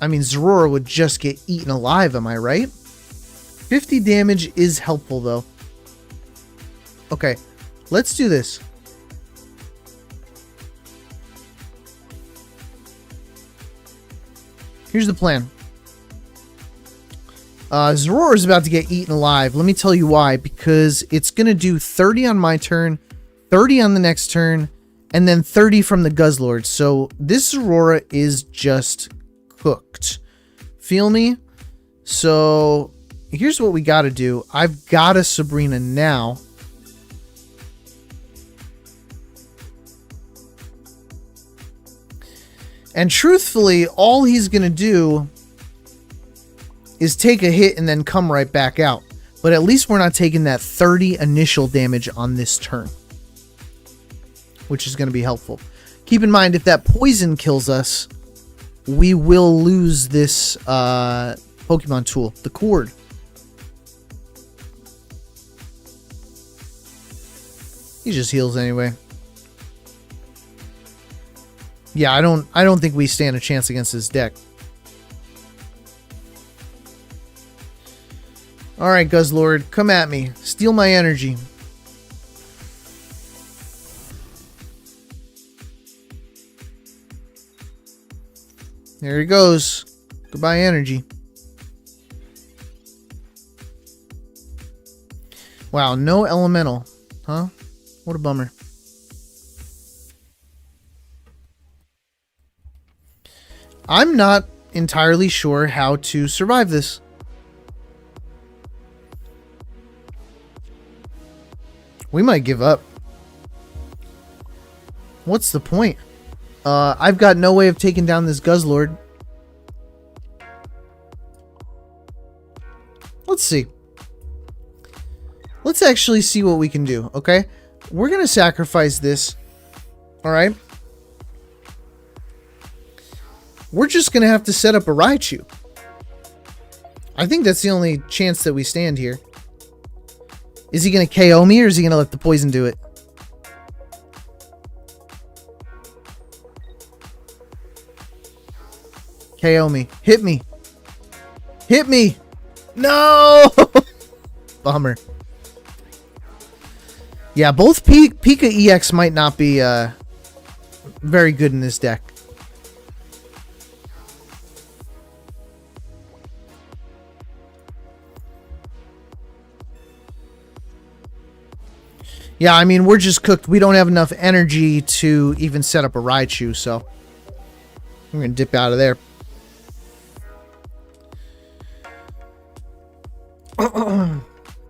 I mean, Zorora would just get eaten alive, am I right? 50 damage is helpful, though. Okay, let's do this. Here's the plan. Zorora is about to get eaten alive. Let me tell you why. Because it's going to do 30 on my turn, 30 on the next turn, and then 30 from the Guzzlord. So this Zorora is just cooked. Feel me? So here's what we got to do. I've got a Sabrina now. And truthfully, all he's going to do is take a hit and then come right back out. But at least we're not taking that 30 initial damage on this turn, which is going to be helpful. Keep in mind, if that poison kills us, we will lose this Pokemon tool, the cord. He just heals anyway. Yeah, I don't think we stand a chance against this deck. Alright, Guzzlord, come at me. Steal my energy. There he goes. Goodbye, energy. Wow, no elemental. Huh? What a bummer. I'm not entirely sure how to survive this. We might give up. What's the point? I've got no way of taking down this Guzzlord. Let's see. Let's actually see what we can do, okay? We're going to sacrifice this. Alright? We're just going to have to set up a Raichu. I think that's the only chance that we stand here. Is he going to KO me, or is he going to let the poison do it? KO me. Hit me. Hit me. No! Bummer. Yeah, both Pika EX might not be very good in this deck. Yeah, I mean, we're just cooked. We don't have enough energy to even set up a Raichu, so I'm going to dip out of there.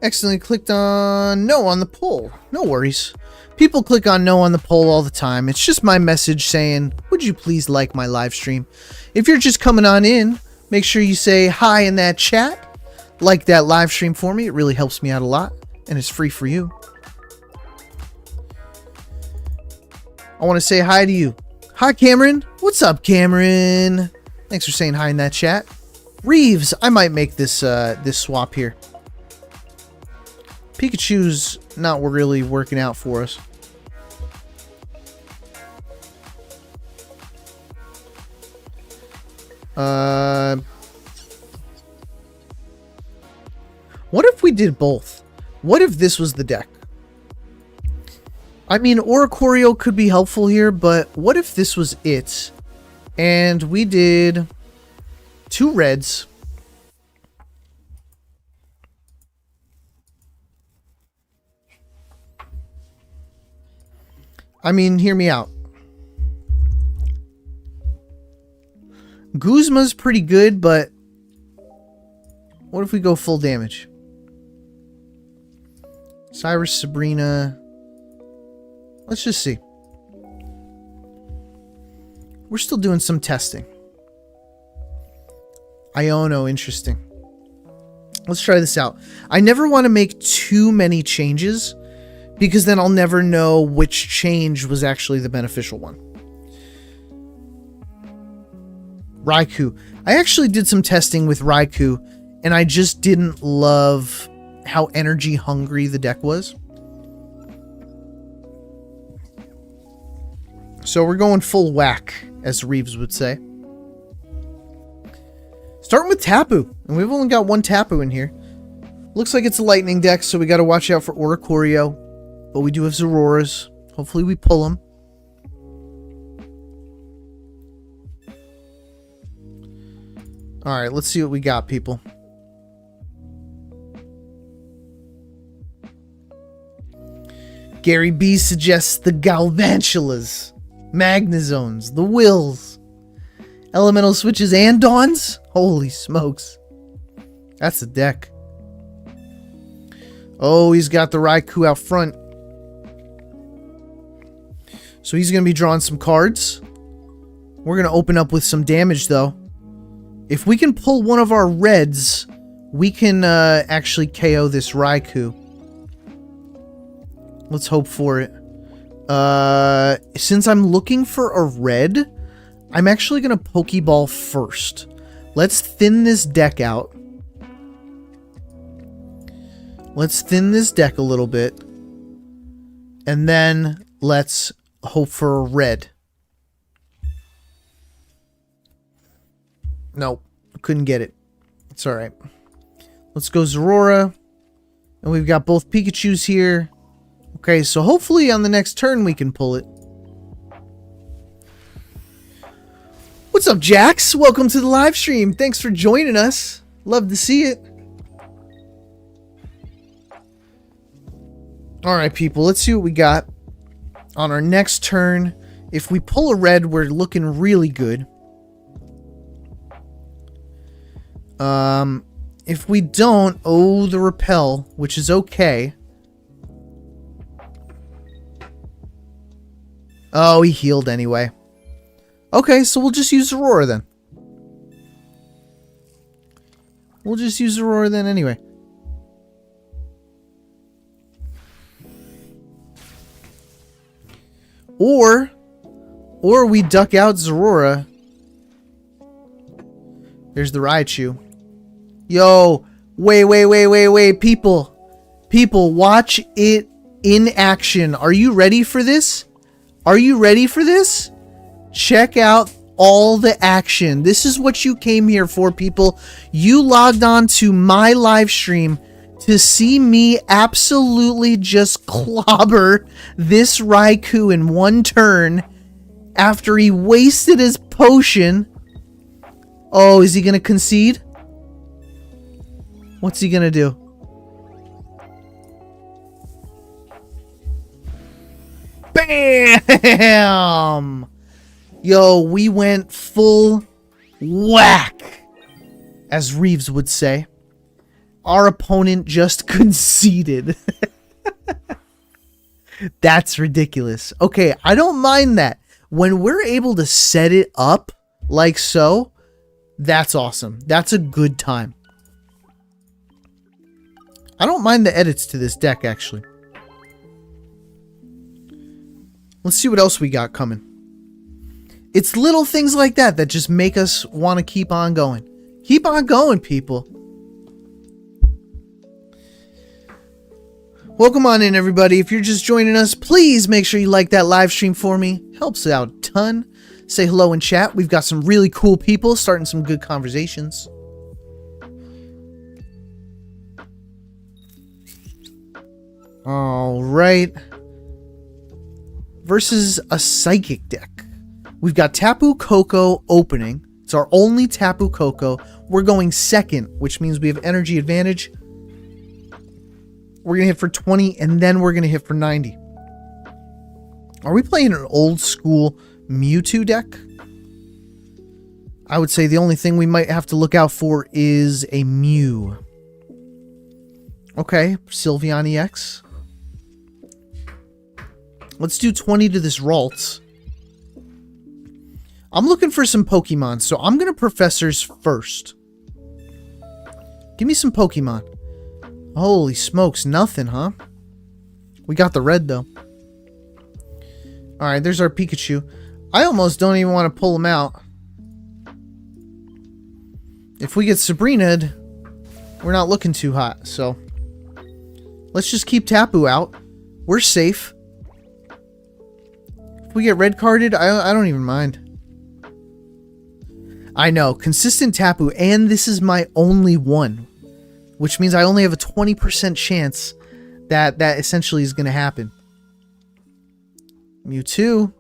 Accidentally clicked on no on the poll. No worries. People click on no on the poll all the time. It's just my message saying, would you please like my live stream? If you're just coming on in, make sure you say hi in that chat. Like that live stream for me. It really helps me out a lot, and it's free for you. I want to say hi to you. Hi, Cameron. What's up, Cameron? Thanks for saying hi in that chat. Reeves, I might make this this swap here. Pikachu's not really working out for us. What if we did both? What if this was the deck? I mean, Oricorio could be helpful here, but what if this was it? And we did 2 reds. I mean, hear me out. Guzma's pretty good, but what if we go full damage? Cyrus, Sabrina. Let's just see. We're still doing some testing. Iono, interesting. Let's try this out. I never want to make too many changes because then I'll never know which change was actually the beneficial one. Raichu. I actually did some testing with Raichu, and I just didn't love how energy hungry the deck was. So we're going full whack, as Reeves would say. Starting with Tapu, and we've only got one Tapu in here. Looks like it's a lightning deck, so we got to watch out for Oricorio, but we do have Zororas. Hopefully we pull them. Alright, let's see what we got, people. Gary B suggests the Galvantulas, Magnezones, the Wills, Elemental Switches, and Dawns? Holy smokes. That's a deck. Oh, he's got the Raikou out front. So he's going to be drawing some cards. We're going to open up with some damage, though. If we can pull one of our reds, we can actually KO this Raikou. Let's hope for it. Since I'm looking for a red, I'm actually going to Pokeball first. Let's thin this deck out. Let's thin this deck a little bit. And then let's hope for a red. Nope, couldn't get it. It's alright. Let's go Zorora. And we've got both Pikachus here. Okay, so hopefully on the next turn we can pull it. What's up, Jax? Welcome to the live stream. Thanks for joining us. Love to see it. Alright, people. Let's see what we got on our next turn. If we pull a red, we're looking really good. If we don't, oh, the repel, which is okay. Oh, he healed anyway. Okay, so we'll just use Aurora then. We'll just use Aurora then anyway. Or we duck out Zorora. There's the Raichu. Yo, wait, people, watch it in action. Are you ready for this? Are you ready for this? Check out all the action. This is what you came here for, people. You logged on to my live stream to see me absolutely just clobber this Raikou in one turn after he wasted his potion. Oh, is he going to concede? What's he going to do? Bam! Yo, we went full whack, as Reeves would say. Our opponent just conceded. That's ridiculous. Okay, I don't mind that. When we're able to set it up like so, that's awesome. That's a good time. I don't mind the edits to this deck, actually. Let's see what else we got coming. It's little things like that that just make us want to keep on going. Keep on going, people. Welcome on in, everybody. If you're just joining us, please make sure you like that live stream for me. Helps out a ton. Say hello in chat. We've got some really cool people starting some good conversations. All right. Versus a psychic deck. We've got Tapu Koko opening. It's our only Tapu Koko. We're going second, which means we have energy advantage. We're going to hit for 20, and then we're going to hit for 90. Are we playing an old school Mewtwo deck? I would say the only thing we might have to look out for is a Mew. Okay, Sylveon EX. Let's do 20 to this Ralts. I'm looking for some Pokemon, so I'm going to Professors first. Give me some Pokemon. Holy smokes, nothing, huh? We got the red, though. Alright, there's our Pikachu. I almost don't even want to pull him out. If we get Sabrina'd, we're not looking too hot, so... Let's just keep Tapu out. We're safe. If we get red carded, I don't even mind. I know, consistent Tapu, and this is my only one. Which means I only have a 20% chance that that essentially is going to happen. Mewtwo.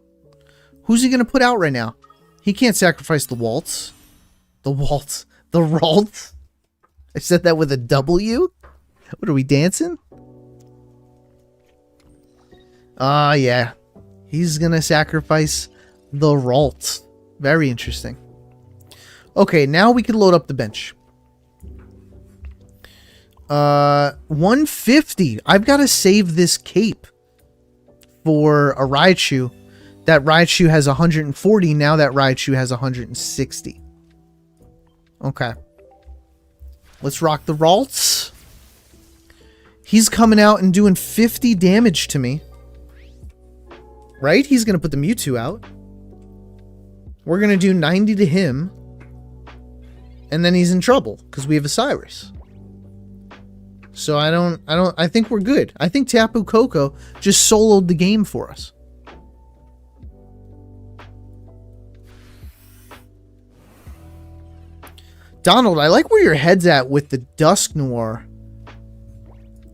Who's he going to put out right now? He can't sacrifice the Waltz. The Waltz. The Ralts. I said that with a W? What are we, dancing? Yeah. He's going to sacrifice the Ralts. Very interesting. Okay, now we can load up the bench. 150. I've got to save this cape for a Raichu. That Raichu has 140. Now that Raichu has 160. Okay. Let's rock the Ralts. He's coming out and doing 50 damage to me. Right? He's going to put the Mewtwo out. We're going to do 90 to him. And then he's in trouble because we have a Cyrus. So I think we're good. I think Tapu Koko just soloed the game for us. Donald, I like where your head's at with the Dusk Noir.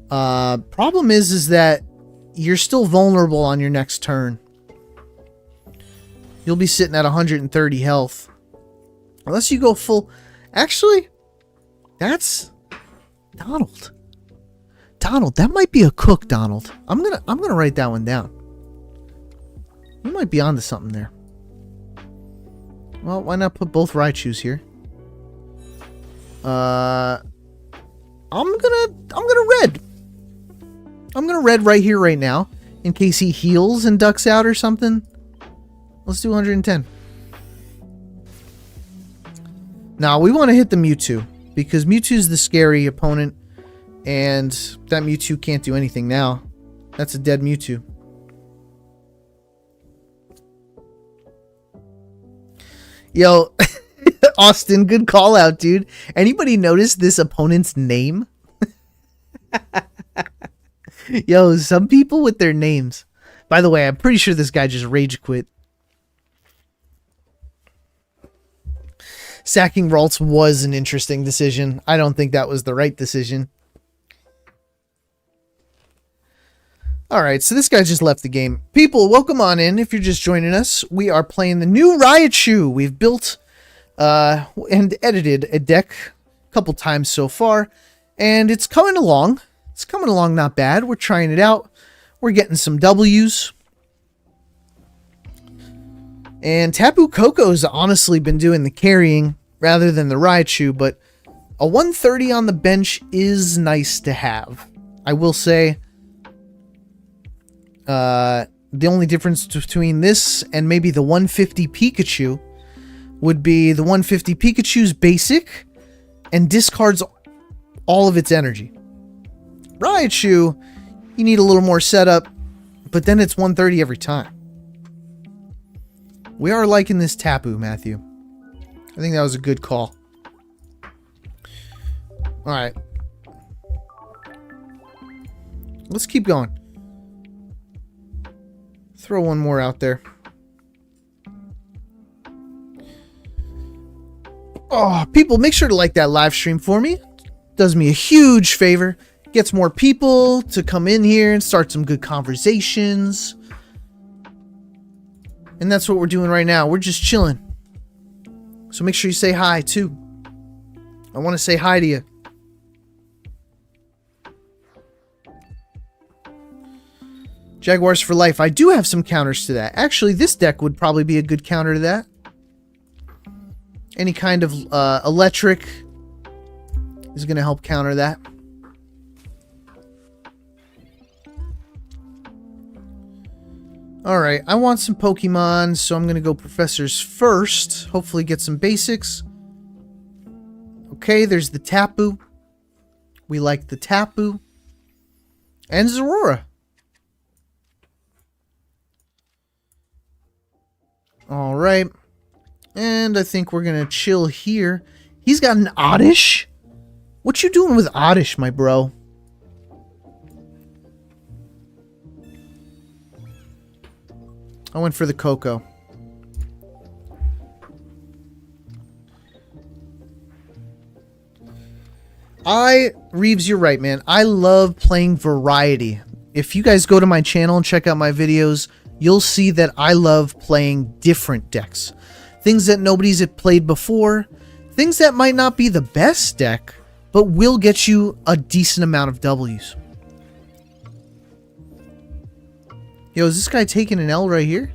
Problem is that you're still vulnerable on your next turn. You'll be sitting at 130 health. Unless you go full... Actually, that's... Donald. Donald, that might be a cook, Donald. I'm gonna write that one down. You might be onto something there. Well, why not put both Raichus here? I'm gonna red. I'm gonna red right here, right now, in case he heals and ducks out or something. Let's do 110. Now we want to hit the Mewtwo because Mewtwo's the scary opponent, and that Mewtwo can't do anything now. That's a dead Mewtwo. Yo, Austin, good call out, dude. Anybody notice this opponent's name? Yo, some people with their names. By the way, I'm pretty sure this guy just rage quit. Sacking Ralts was an interesting decision. I don't think that was the right decision. Alright, so this guy just left the game. People, welcome on in if you're just joining us. We are playing the new Raichu. We've built and edited a deck a couple times so far, and it's coming along. It's coming along not bad. We're trying it out. We're getting some W's. And Tapu Koko's honestly been doing the carrying rather than the Raichu, but a 130 on the bench is nice to have. I will say the only difference between this and maybe the 150 Pikachu would be the 150 Pikachu's basic and discards all of its energy. Raichu, you need a little more setup, but then it's 130 every time. We are liking this Tapu, Matthew. I think that was a good call. Alright. Let's keep going. Throw one more out there. Oh, people, make sure to like that live stream for me. Does me a huge favor. Gets more people to come in here and start some good conversations. And that's what we're doing right now. We're just chilling. So make sure you say hi, too. I want to say hi to you. Jaguars for life. I do have some counters to that. Actually, this deck would probably be a good counter to that. Any kind of electric is going to help counter that. Alright, I want some Pokemon, so I'm going to go Professors first. Hopefully get some basics. Okay, there's the Tapu. We like the Tapu. And Zorora. Alright. And I think we're going to chill here. He's got an Oddish? What you doing with Oddish, my bro? I went for the Coco. Reeves, you're right, man. I love playing variety. If you guys go to my channel and check out my videos, you'll see that I love playing different decks. Things that nobody's played before. Things that might not be the best deck, but will get you a decent amount of W's. Yo, is this guy taking an L right here?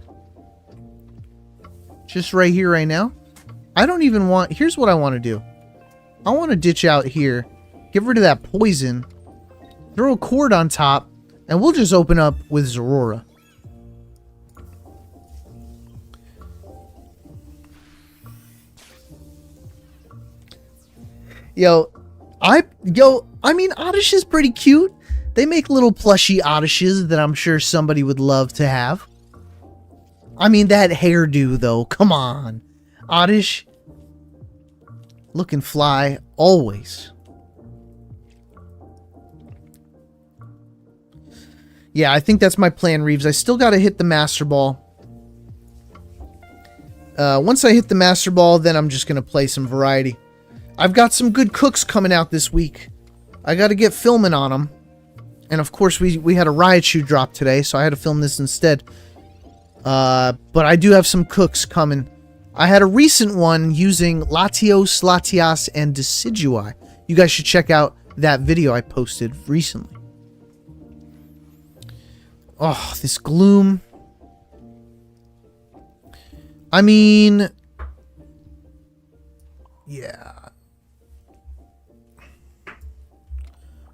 Just right here, right now? I don't even want... Here's what I want to do. I want to ditch out here. Get rid of that poison. Throw a cord on top. And we'll just open up with Zorora. I mean, Oddish is pretty cute. They make little plushy Oddishes that I'm sure somebody would love to have. I mean, that hairdo, though. Come on. Oddish. Looking fly, always. Yeah, I think that's my plan, Reeves. I still got to hit the Master Ball. Once I hit the Master Ball, then I'm just going to play some variety. I've got some good cooks coming out this week. I got to get filming on them. And of course, we had a Raichu drop today, so I had to film this instead. But I do have some cooks coming. I had a recent one using Latios, Latias, and Decidueye. You guys should check out that video I posted recently. Oh, this Gloom. I mean... Yeah.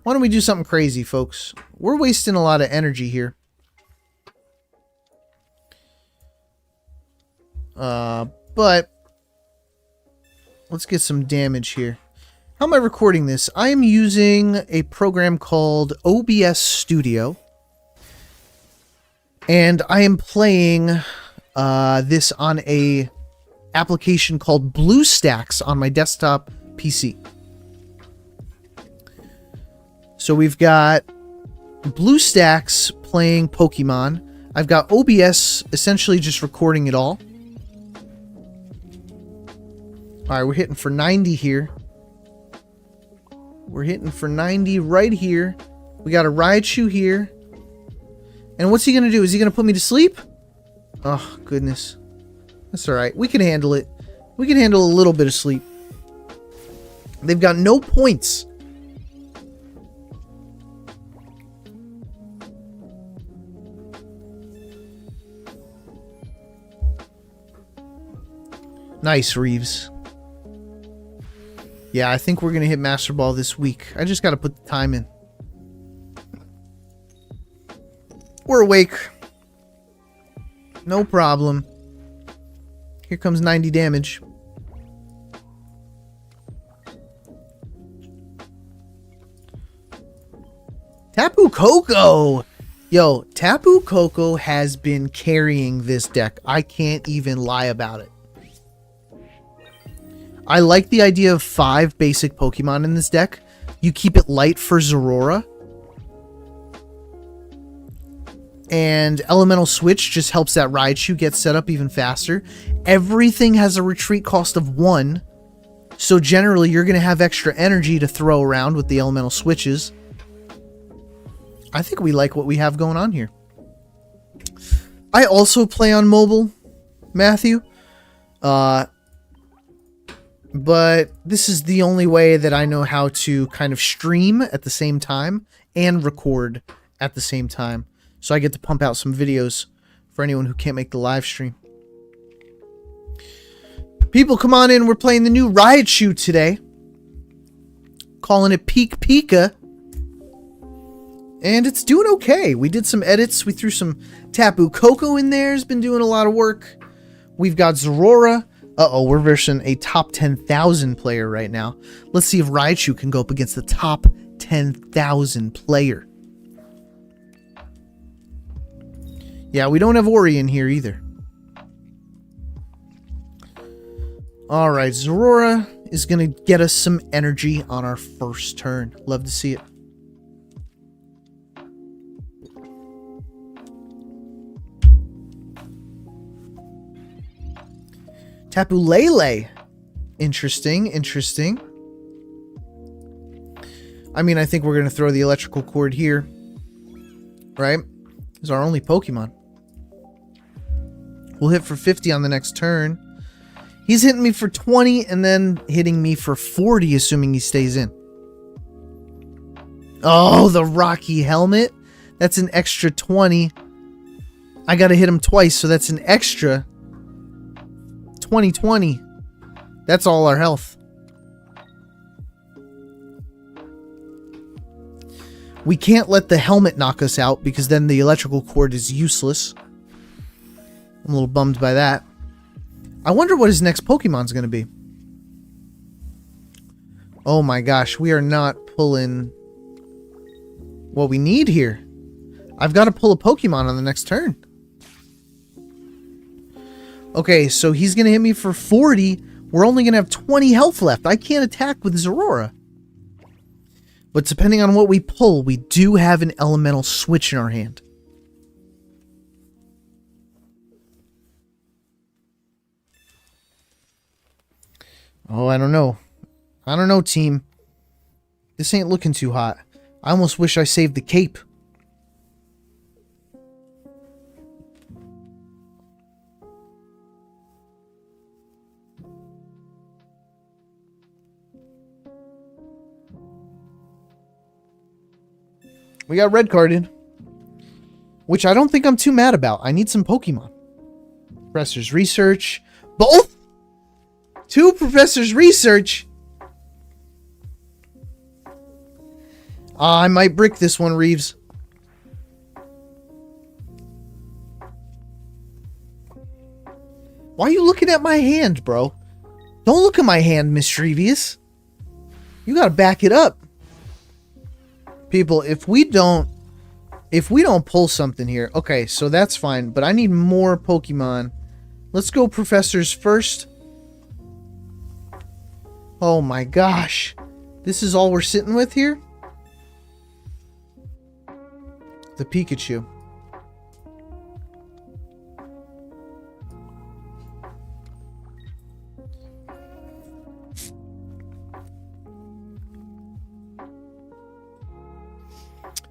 Why don't we do something crazy, folks? We're wasting a lot of energy here. But let's get some damage here. How am I recording this? I am using a program called OBS Studio. And I am playing this on a application called BlueStacks on my desktop PC. So we've got BlueStacks playing Pokemon. I've got OBS essentially just recording it all. Alright, we're hitting for 90 here. We're hitting for 90 right here. We got a Raichu here. And what's he going to do? Is he going to put me to sleep? Oh, goodness. That's alright. We can handle it. We can handle a little bit of sleep. They've got no points. Nice, Reeves. Yeah, I think we're going to hit Master Ball this week. I just got to put the time in. We're awake. No problem. Here comes 90 damage. Tapu Koko! Yo, Tapu Koko has been carrying this deck. I can't even lie about it. I like the idea of 5 basic Pokemon in this deck. You keep it light for Zorora. And Elemental Switch just helps that Raichu get set up even faster. Everything has a retreat cost of 1. So generally, you're going to have extra energy to throw around with the Elemental Switches. I think we like what we have going on here. I also play on mobile, Matthew. But this is the only way that I know how to kind of stream at the same time and record at the same time. So I get to pump out some videos for anyone who can't make the live stream. People, come on in. We're playing the new Raichu today. Calling it Peak Pika. And it's doing okay. We did some edits. We threw some Tapu Koko in there. It's been doing a lot of work. We've got Zorora. Uh-oh, we're versing a top 10,000 player right now. Let's see if Raichu can go up against the top 10,000 player. Yeah, we don't have Ori in here either. Alright, Zorora is going to get us some energy on our first turn. Love to see it. Tapu Lele. Interesting, interesting. I mean, I think we're going to throw the electrical cord here. Right? It's our only Pokemon. We'll hit for 50 on the next turn. He's hitting me for 20 and then hitting me for 40, assuming he stays in. Oh, the Rocky Helmet. That's an extra 20. I got to hit him twice, so that's an extra 20. That's all our health. We can't let the helmet knock us out because then the electrical cord is useless. I'm a little bummed by that. I wonder what his next Pokemon's going to be. Oh my gosh, we are not pulling what we need here. I've got to pull a Pokemon on the next turn. Okay, so he's going to hit me for 40. We're only going to have 20 health left. I can't attack with Zorora. But depending on what we pull, we do have an elemental switch in our hand. Oh, I don't know. I don't know, team. This ain't looking too hot. I almost wish I saved the cape. We got red carded. Which I don't think I'm too mad about. I need some Pokemon. Professor's Research. Both? 2 Professor's Research? I might brick this one, Reeves. Why are you looking at my hand, bro? Don't look at my hand, Mischievous. You gotta back it up. People, if we don't pull something here, okay, so that's fine, but I need more Pokemon. Let's go Professors first. Oh my gosh. This is all we're sitting with here? The Pikachu.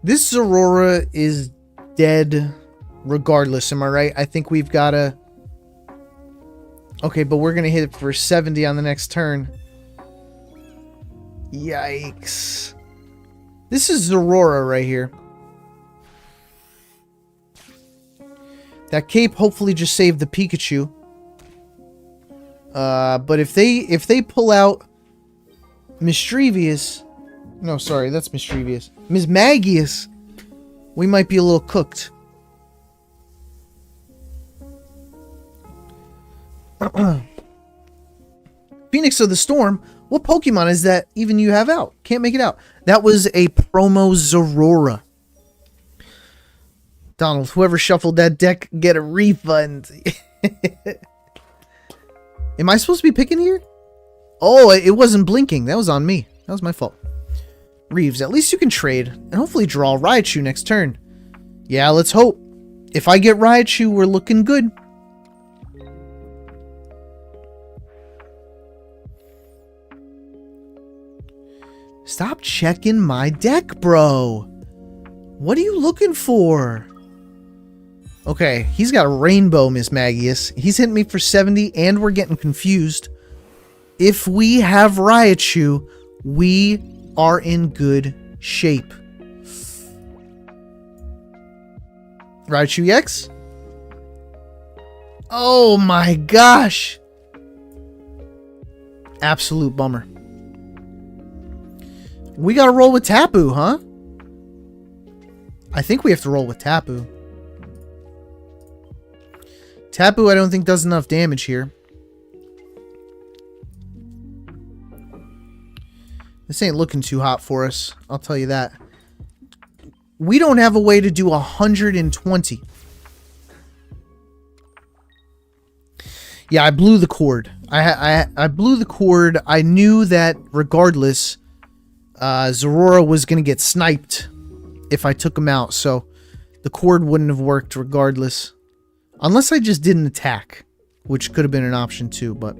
This Zorora is dead regardless, am I right? I think we've got to... Okay, but we're going to hit it for 70 on the next turn. Yikes. This is Zorora right here. That cape hopefully just saved the Pikachu. But if they pull out Mischievous... No, sorry, that's Mischievous. Mismagius, we might be a little cooked. Phoenix of the Storm? What Pokemon is that even you have out? Can't make it out. That was a promo Zorora. Donald, whoever shuffled that deck, get a refund. Am I supposed to be picking here? Oh, it wasn't blinking. That was on me. That was my fault. Reeves, at least you can trade and hopefully draw Raichu next turn. Yeah, let's hope. If I get Raichu, we're looking good. Stop checking my deck, bro. What are you looking for? Okay, he's got a Rainbow Mismagius. He's hitting me for 70 and we're getting confused. If we have Raichu, we are in good shape. Raichu EX? Oh my gosh. Absolute bummer. We gotta roll with Tapu, huh? I think we have to roll with Tapu. Tapu I don't think does enough damage here. This ain't looking too hot for us. I'll tell you that. We don't have a way to do 120. Yeah, I blew the cord. I blew the cord. I knew that regardless, Zorora was going to get sniped if I took him out. So the cord wouldn't have worked regardless. Unless I just didn't attack, which could have been an option too, but...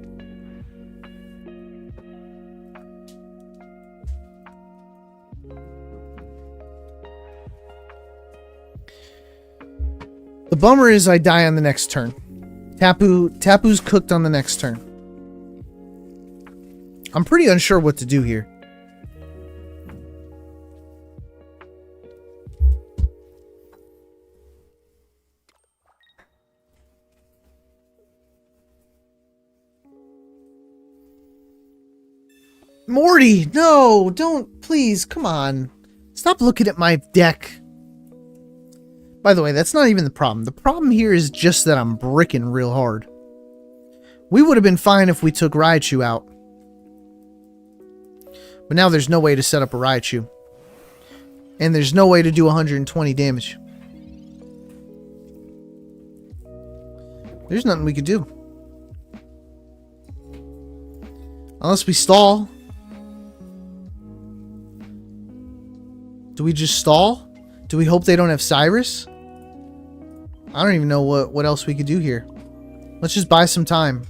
The bummer is I die on the next turn. Tapu's cooked on the next turn. I'm pretty unsure what to do here. Morty, no, don't, please, come on. Stop looking at my deck. By the way, that's not even the problem. The problem here is just that I'm bricking real hard. We would have been fine if we took Raichu out. But now there's no way to set up a Raichu. And there's no way to do 120 damage. There's nothing we could do. Unless we stall. Do we just stall? Do we hope they don't have Cyrus? I don't even know what else we could do here. Let's just buy some time.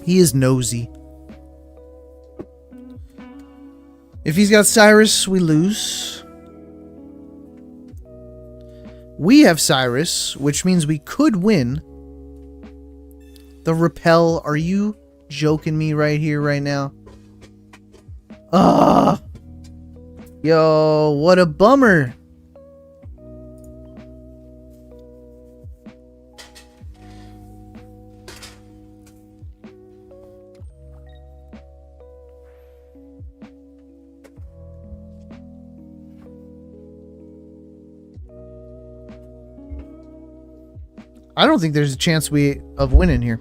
He is nosy. If he's got Cyrus, we lose. We have Cyrus, which means we could win. The repel. Are you joking me right here, right now? Ugh. Yo, what a bummer. I don't think there's a chance of winning here.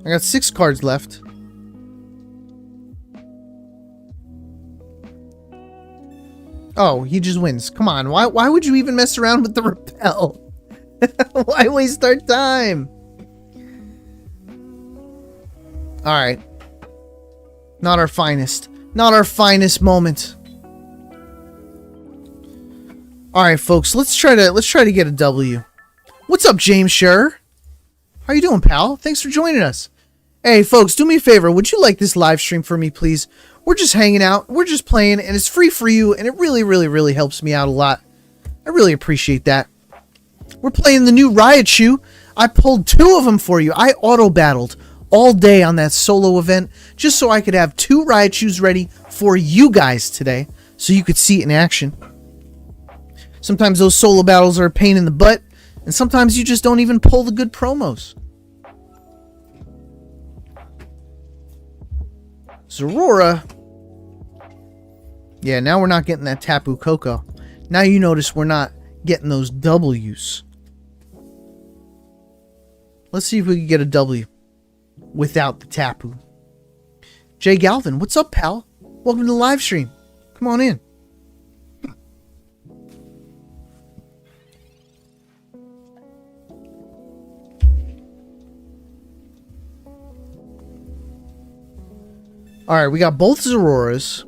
I got 6 cards left. Oh, he just wins. Come on. Why would you even mess around with the repel? Why waste our time? Alright. Not our finest. Not our finest moment. Alright, folks. Let's try to get a W. What's up, James Scher? How you doing, pal? Thanks for joining us. Hey, folks, do me a favor. Would you like this live stream for me, please? We're just hanging out. We're just playing, and it's free for you, and it really, really, really helps me out a lot. I really appreciate that. We're playing the new Raichu. I pulled 2 of them for you. I auto-battled all day on that solo event just so I could have 2 Raichus ready for you guys today so you could see it in action. Sometimes those solo battles are a pain in the butt, and sometimes you just don't even pull the good promos. Zorora. Yeah, now we're not getting that Tapu Koko. Now you notice we're not getting those W's. Let's see if we can get a W without the Tapu. Jay Galvin, what's up, pal? Welcome to the live stream. Come on in. Alright, we got both Zororas.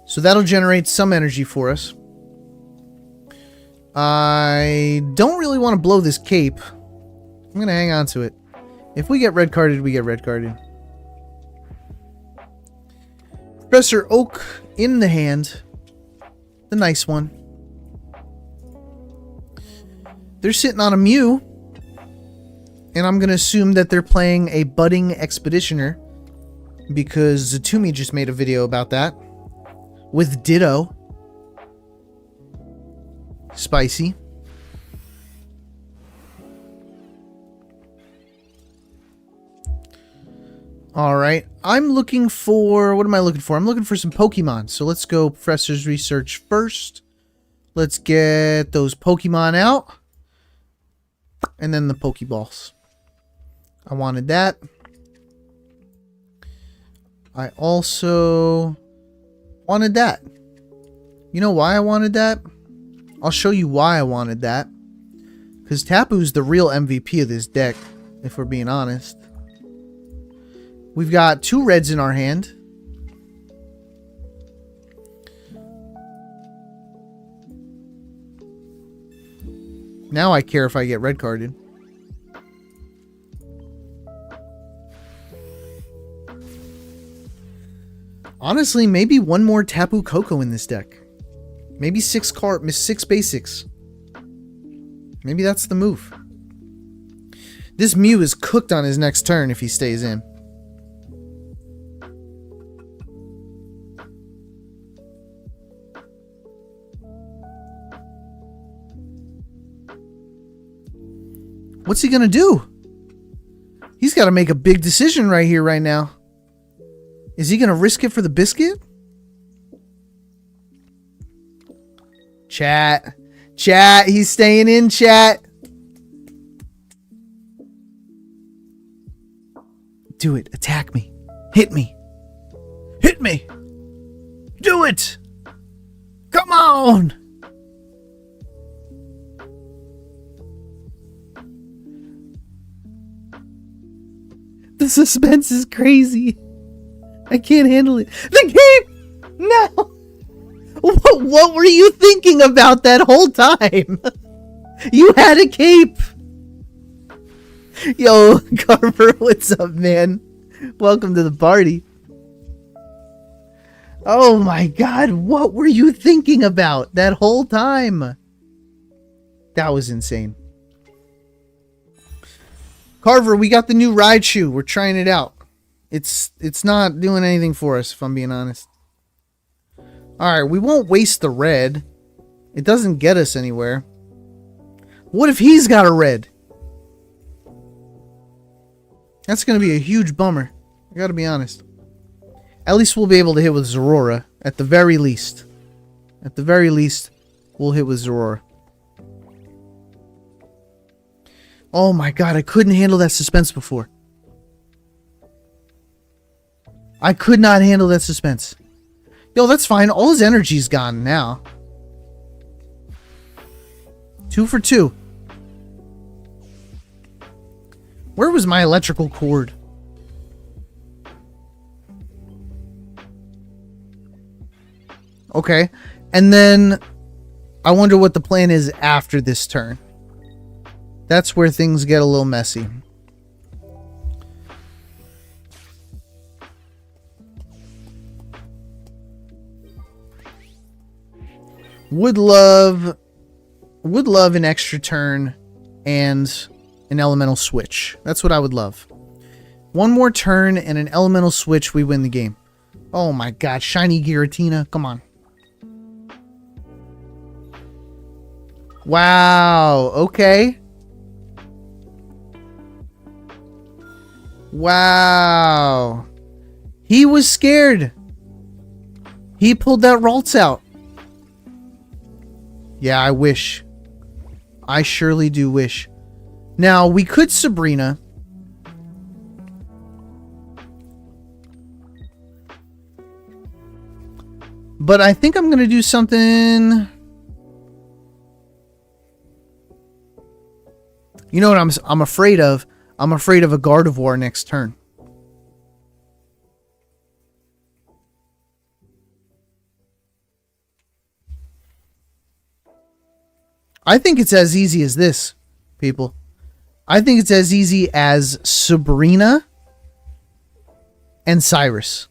So that'll generate some energy for us. I don't really want to blow this cape. I'm going to hang on to it. If we get red carded, we get red carded. Professor Oak in the hand. The nice one. They're sitting on a Mew. And I'm going to assume that they're playing a budding Expeditioner. Because Zatumi just made a video about that. With Ditto. Spicy. Alright. I'm looking for... What am I looking for? I'm looking for some Pokemon. So let's go Professor's Research first. Let's get those Pokemon out. And then the Pokeballs. I wanted that. I also wanted that. You know why I wanted that? I'll show you why I wanted that. Because Tapu's the real MVP of this deck, if we're being honest. We've got 2 reds in our hand. Now I care if I get red carded. Honestly, maybe one more Tapu Koko in this deck. Maybe 6 basics. Maybe that's the move. This Mew is cooked on his next turn if he stays in. What's he gonna do? He's got to make a big decision right here, right now. Is he gonna risk it for the biscuit? Chat. He's staying in, chat. Do it. Attack me. Hit me. Hit me. Do it. Come on. The suspense is crazy. I can't handle it. The game! No! What were you thinking about that whole time? You had a cape. Yo, Carver, what's up, man? Welcome to the party. Oh my god, what were you thinking about that whole time? That was insane. Carver, we got the new Raichu. We're trying it out. It's not doing anything for us, if I'm being honest. Alright, we won't waste the red. It doesn't get us anywhere. What if he's got a red? That's going to be a huge bummer. I gotta be honest. At least we'll be able to hit with Zorora. At the very least. At the very least, we'll hit with Zorora. Oh my god, I couldn't handle that suspense before. I could not handle that suspense. Yo, that's fine. All his energy's gone now. 2 for 2. Where was my electrical cord? Okay. And then I wonder what the plan is after this turn. That's where things get a little messy. Would love an extra turn and an elemental switch. That's what I would love. One more turn and an elemental switch, we win the game. Oh my god, shiny Giratina, come on. Wow, okay. Wow. He was scared. He pulled that Ralts out. Yeah, I wish. I surely do wish. Now, we could Sabrina. But I think I'm going to do something... You know what I'm afraid of? I'm afraid of a Gardevoir next turn. I think it's as easy as this, people. I think it's as easy as Sabrina and Cyrus.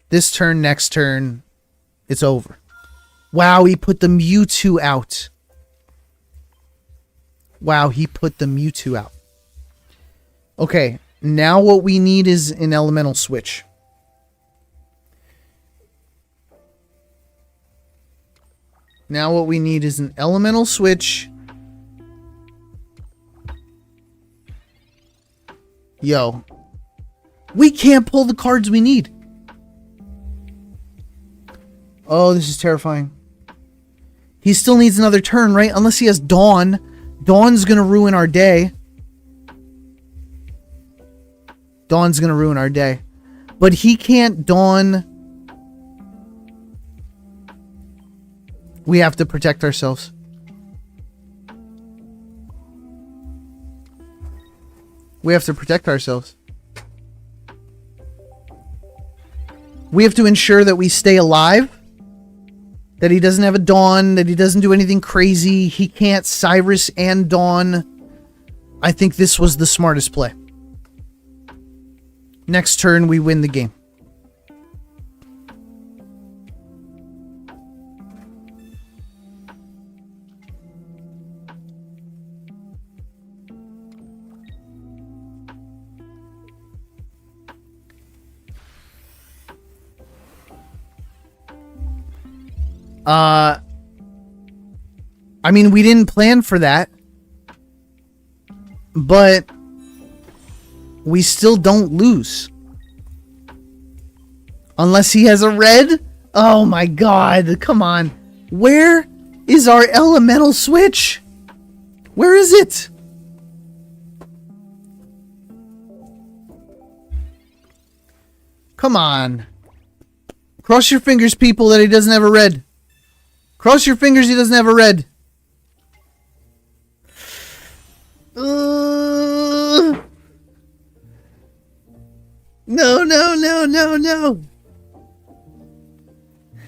This turn, next turn, it's over. Wow, he put the Mewtwo out. Wow, he put the Mewtwo out. Okay, now what we need is an elemental switch. Now what we need is an elemental switch. Yo. We can't pull the cards we need. Oh, this is terrifying. He still needs another turn, right? Unless he has Dawn. Dawn's gonna ruin our day. Dawn's going to ruin our day. But he can't Dawn. We have to protect ourselves. We have to protect ourselves. We have to ensure that we stay alive. That he doesn't have a Dawn. That he doesn't do anything crazy. He can't Cyrus and Dawn. I think this was the smartest play. Next turn, we win the game. I mean, we didn't plan for that. But we still don't lose. Unless he has a red? Oh my god, come on. Where is our elemental switch? Where is it? Come on. Cross your fingers, people, that he doesn't have a red. Cross your fingers he doesn't have a red. No.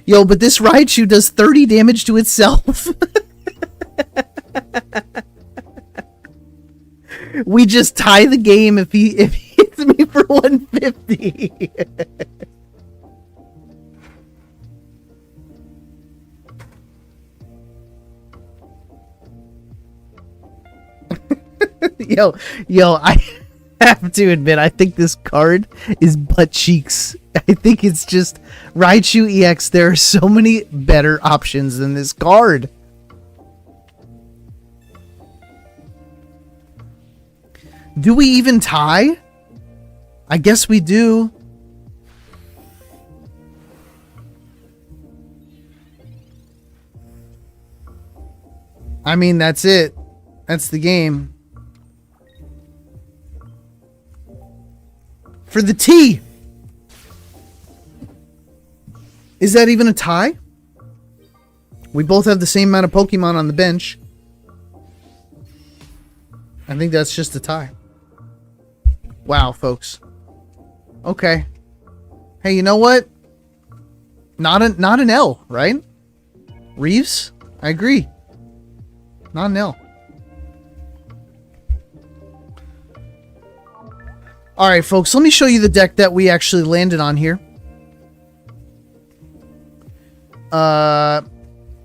Yo, but this Raichu does 30 damage to itself. We just tie the game if he hits me for 150. Yo, I have to admit, I think this card is butt cheeks. I think it's just Raichu EX. There are so many better options than this card. Do we even tie? I guess we do. I mean, that's it. That's the game. For the T. Is that even a tie? We both have the same amount of Pokemon on the bench. I think that's just a tie. Wow, folks. Okay. Hey, you know what? Not an L, right? Reeves? I agree. Not an L. Alright, folks, let me show you the deck that we actually landed on here.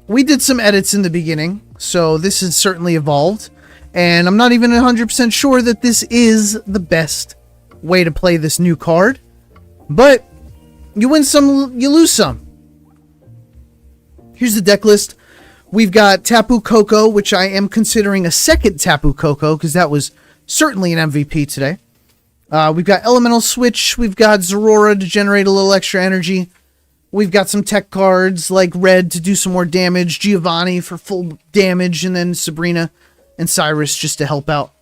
We did some edits in the beginning, so this has certainly evolved. And I'm not even 100% sure that this is the best way to play this new card. But you win some, you lose some. Here's the deck list. We've got Tapu Koko, which I am considering a second Tapu Koko, because that was certainly an MVP today. We've got Elemental Switch. We've got Zorora to generate a little extra energy. We've got some tech cards like Red to do some more damage. Giovanni for full damage. And then Sabrina and Cyrus just to help out.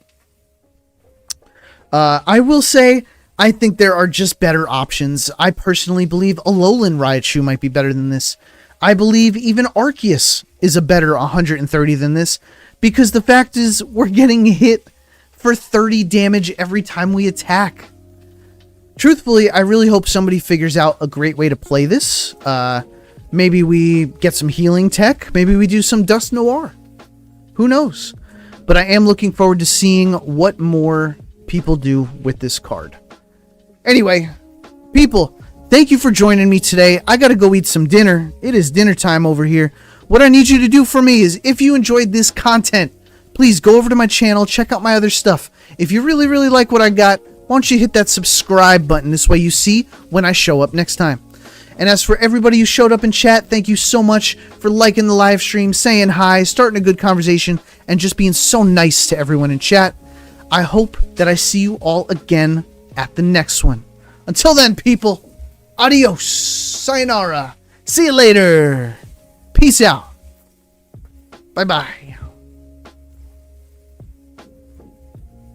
I will say, I think there are just better options. I personally believe Alolan Raichu might be better than this. I believe even Arceus is a better 130 than this. Because the fact is, we're getting hit for 30 damage every time we attack. Truthfully, I really hope somebody figures out a great way to play this. Maybe we get some healing tech. Maybe we do some Dust Noir. Who knows? But I am looking forward to seeing what more people do with this card. Anyway, people, thank you for joining me today. I gotta go eat some dinner. It is dinner time over here. What I need you to do for me is, if you enjoyed this content, please go over to my channel, check out my other stuff. If you really, really like what I got, why don't you hit that subscribe button? This way you see when I show up next time. And as for everybody who showed up in chat, thank you so much for liking the live stream, saying hi, starting a good conversation, and just being so nice to everyone in chat. I hope that I see you all again at the next one. Until then, people, adios, sayonara, see you later, peace out, bye-bye.